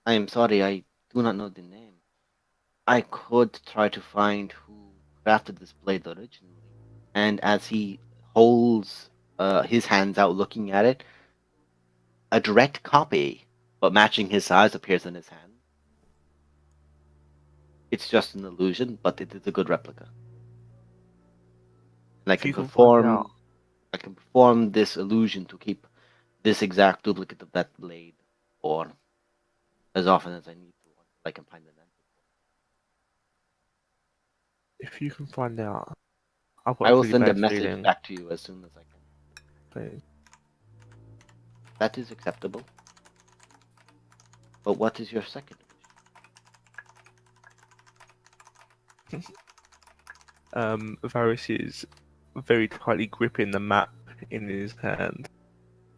am sorry, I do not know the name. I could try to find who crafted this blade originally. And as he holds his hands out looking at it, a direct copy, but matching his size, appears in his hand. It's just an illusion, but it is a good replica. And I If you can can find perform out. I can perform this illusion to keep this exact duplicate of that blade, or as often as I need to, until I can find an answer. If you can find out, I've got I will really send a bad message feeling. back to you as soon as I can. Please. That is acceptable. But what is your second wish? Varys is very tightly gripping the map in his hand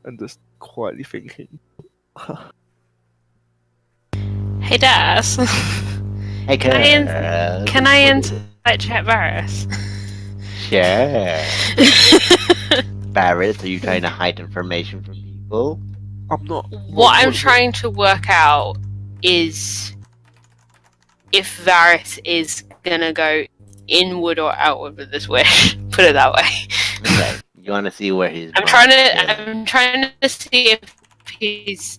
and just quietly thinking. Hey, Das. Hey, Can I insight check Varys? Sure. Barrett, are you trying to hide information from people? I'm not. What I'm trying to work out is if Varys is gonna go inward or outward with this wish. Put it that way. Okay, you want to see where he's. I'm trying to see if he's.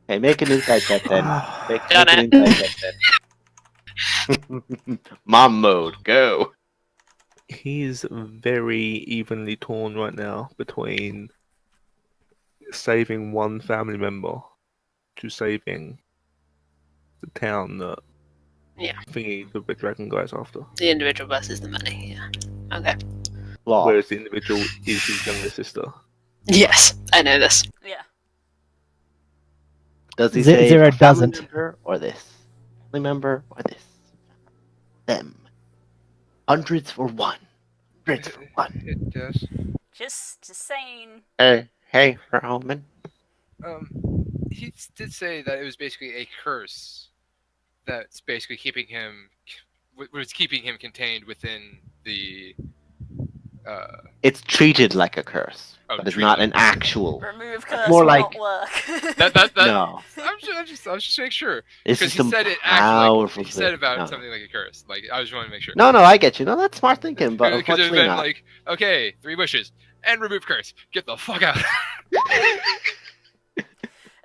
Hey, make an insight check then. Make Done an insight check then. Mom mode, go. He's very evenly torn right now between saving one family member to saving the town that thingy the big dragon guy's after. The individual versus the many, yeah. Okay. Law. Whereas the individual is his younger sister. Yes, I know this. Yeah. Does he Zero say a family doesn't. member or this? Family member or this? Them. Hundreds for one. Hundreds for one. It does. Just saying. Hey, Roman. He did say that it was basically a curse that's basically keeping him was keeping him contained within the. It's treated like a curse, Oh, but it's treated not like an actual. Remove curse More will like- not work. That No, I was just making sure this because is he some said it powerful. actually he said about no. something like a curse. Like I just wanted to make sure. No, I get you. No, that's smart thinking, but Because it unfortunately been not. like, okay, 3 wishes and remove curse. Get the fuck out.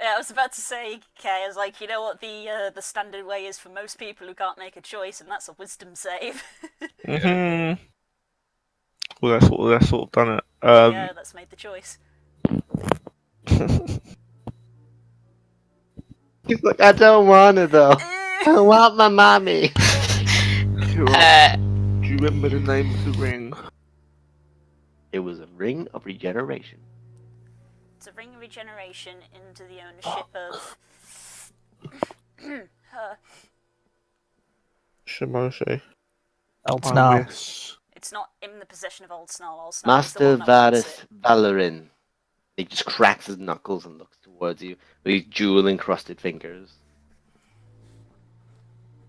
Yeah, I was about to say, Kay, I was like, you know what the standard way is for most people who can't make a choice, and that's a wisdom save. Mm-hmm. Well, that's sort of done it. Yeah, that's made the choice. He's like, I don't want it though. I want my mommy. Kira, do you remember the name of the ring? It was a ring of regeneration. It's a ring of regeneration into the ownership of her. Shimoshi. Old I Snarl. wish. It's not in the possession of Old Snarl. Old Snarl is the Master one that wants Varys it. Valorin. He just cracks his knuckles and looks towards you with his jewel-encrusted fingers.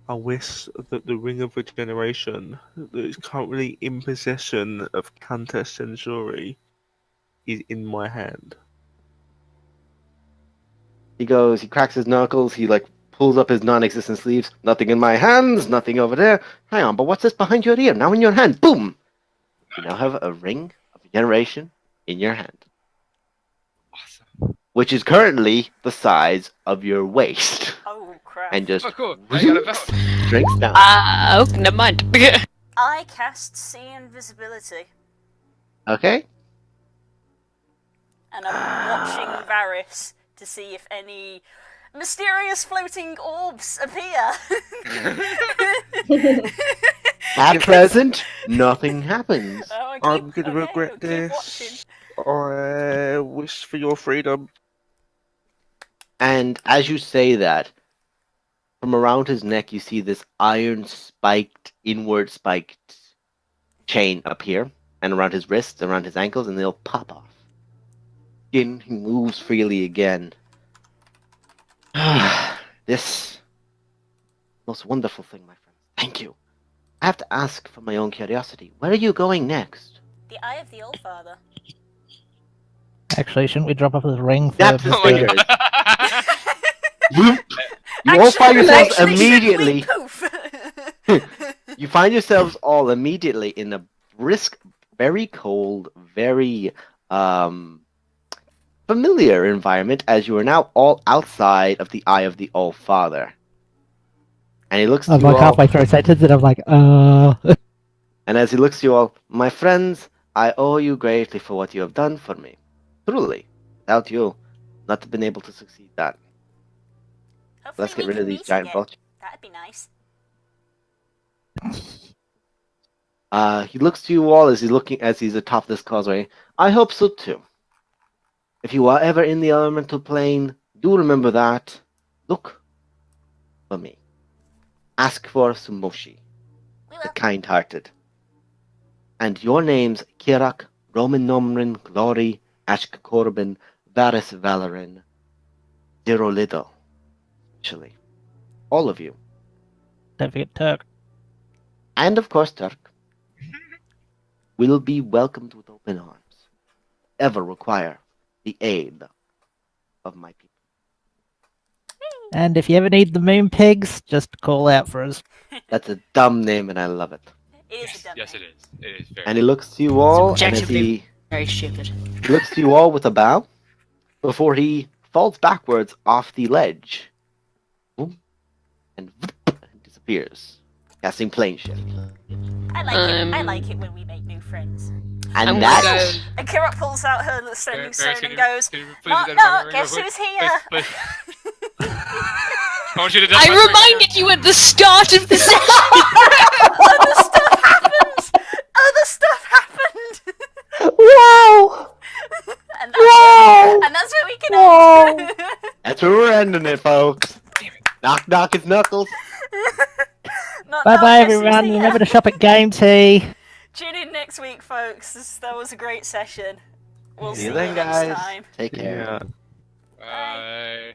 I wish that the Ring of Regeneration that is currently in possession of Countess Censuri is in my hand. He cracks his knuckles, he pulls up his non-existent sleeves. Nothing in my hands, nothing over there. Hang on, but what's this behind your ear? Now in your hand, boom! You now have a ring of regeneration in your hand. Awesome. Which is currently the size of your waist. Oh crap! And just Oh, cool. I got a belt. shrinks down. Oh, never mind. I cast See Invisibility, Okay? and I'm watching Varys to see if any mysterious floating orbs appear. At present, nothing happens. Oh, I'm gonna okay, regret keep watching. this. I wish for your freedom. And as you say that, from around his neck you see this inward spiked chain appear, and around his wrists, around his ankles, and they'll pop off. Again, he moves freely again. This most wonderful thing, my friend. Thank you. I have to ask for my own curiosity. Where are you going next? The Eye of the Allfather. Actually, shouldn't we drop off this ring for That's his Oh my fingers. god. You all find yourselves Actually, immediately. poof. You find yourselves all immediately in a brisk, very cold, very familiar environment, as you are now all outside of the Eye of the All-Father. And he looks to I'm you like all, halfway through a sentence and I'm like, and as he looks to you all, my friends, I owe you greatly for what you have done for me. Truly. Without you, not have been able to succeed that. Hopefully Let's get we rid can of these meet giant again. vultures. That'd be nice. He looks to you all as he's atop this causeway. I hope so too. If you are ever in the elemental plane, do remember that. Look for me. Ask for Sumoshi, We the will. kind-hearted. And your names, Kirak, Roman Nomrin, Glory, Ashk Corbin, Varys Valorin, Zero Liddle. Actually, all of you. don't forget Turk. And of course Turk, will be welcomed with open arms. Ever require the aid of my people. And if you ever need the moon pigs, just call out for us. That's a dumb name and I love it. It is a dumb Yes, it name. is. It is very. And he looks to you all, and as objectively- he Very stupid. looks to you all with a bow before he falls backwards off the ledge. Boom, and disappears, casting plane shift. I like it. I like it when we make new friends. And I'm that gonna go- And Kira pulls out her standing Varys, stone can and you- goes, can you please "Knock, identify knock, my guess ring, who's please? here?" Please, please. I want you to I identify my ring. reminded you at the start of the session. Other stuff happened! Other stuff happened! Wow! and, Wow! that's where we can Wow! end. That's where we're ending it, folks. Knock knock his knuckles. Bye bye, Yes, everyone. yeah. Remember to shop at Game Tea. Tune in next week, folks. That was a great session. We'll See see you you then, next guys. time. Take care. Yeah. Bye.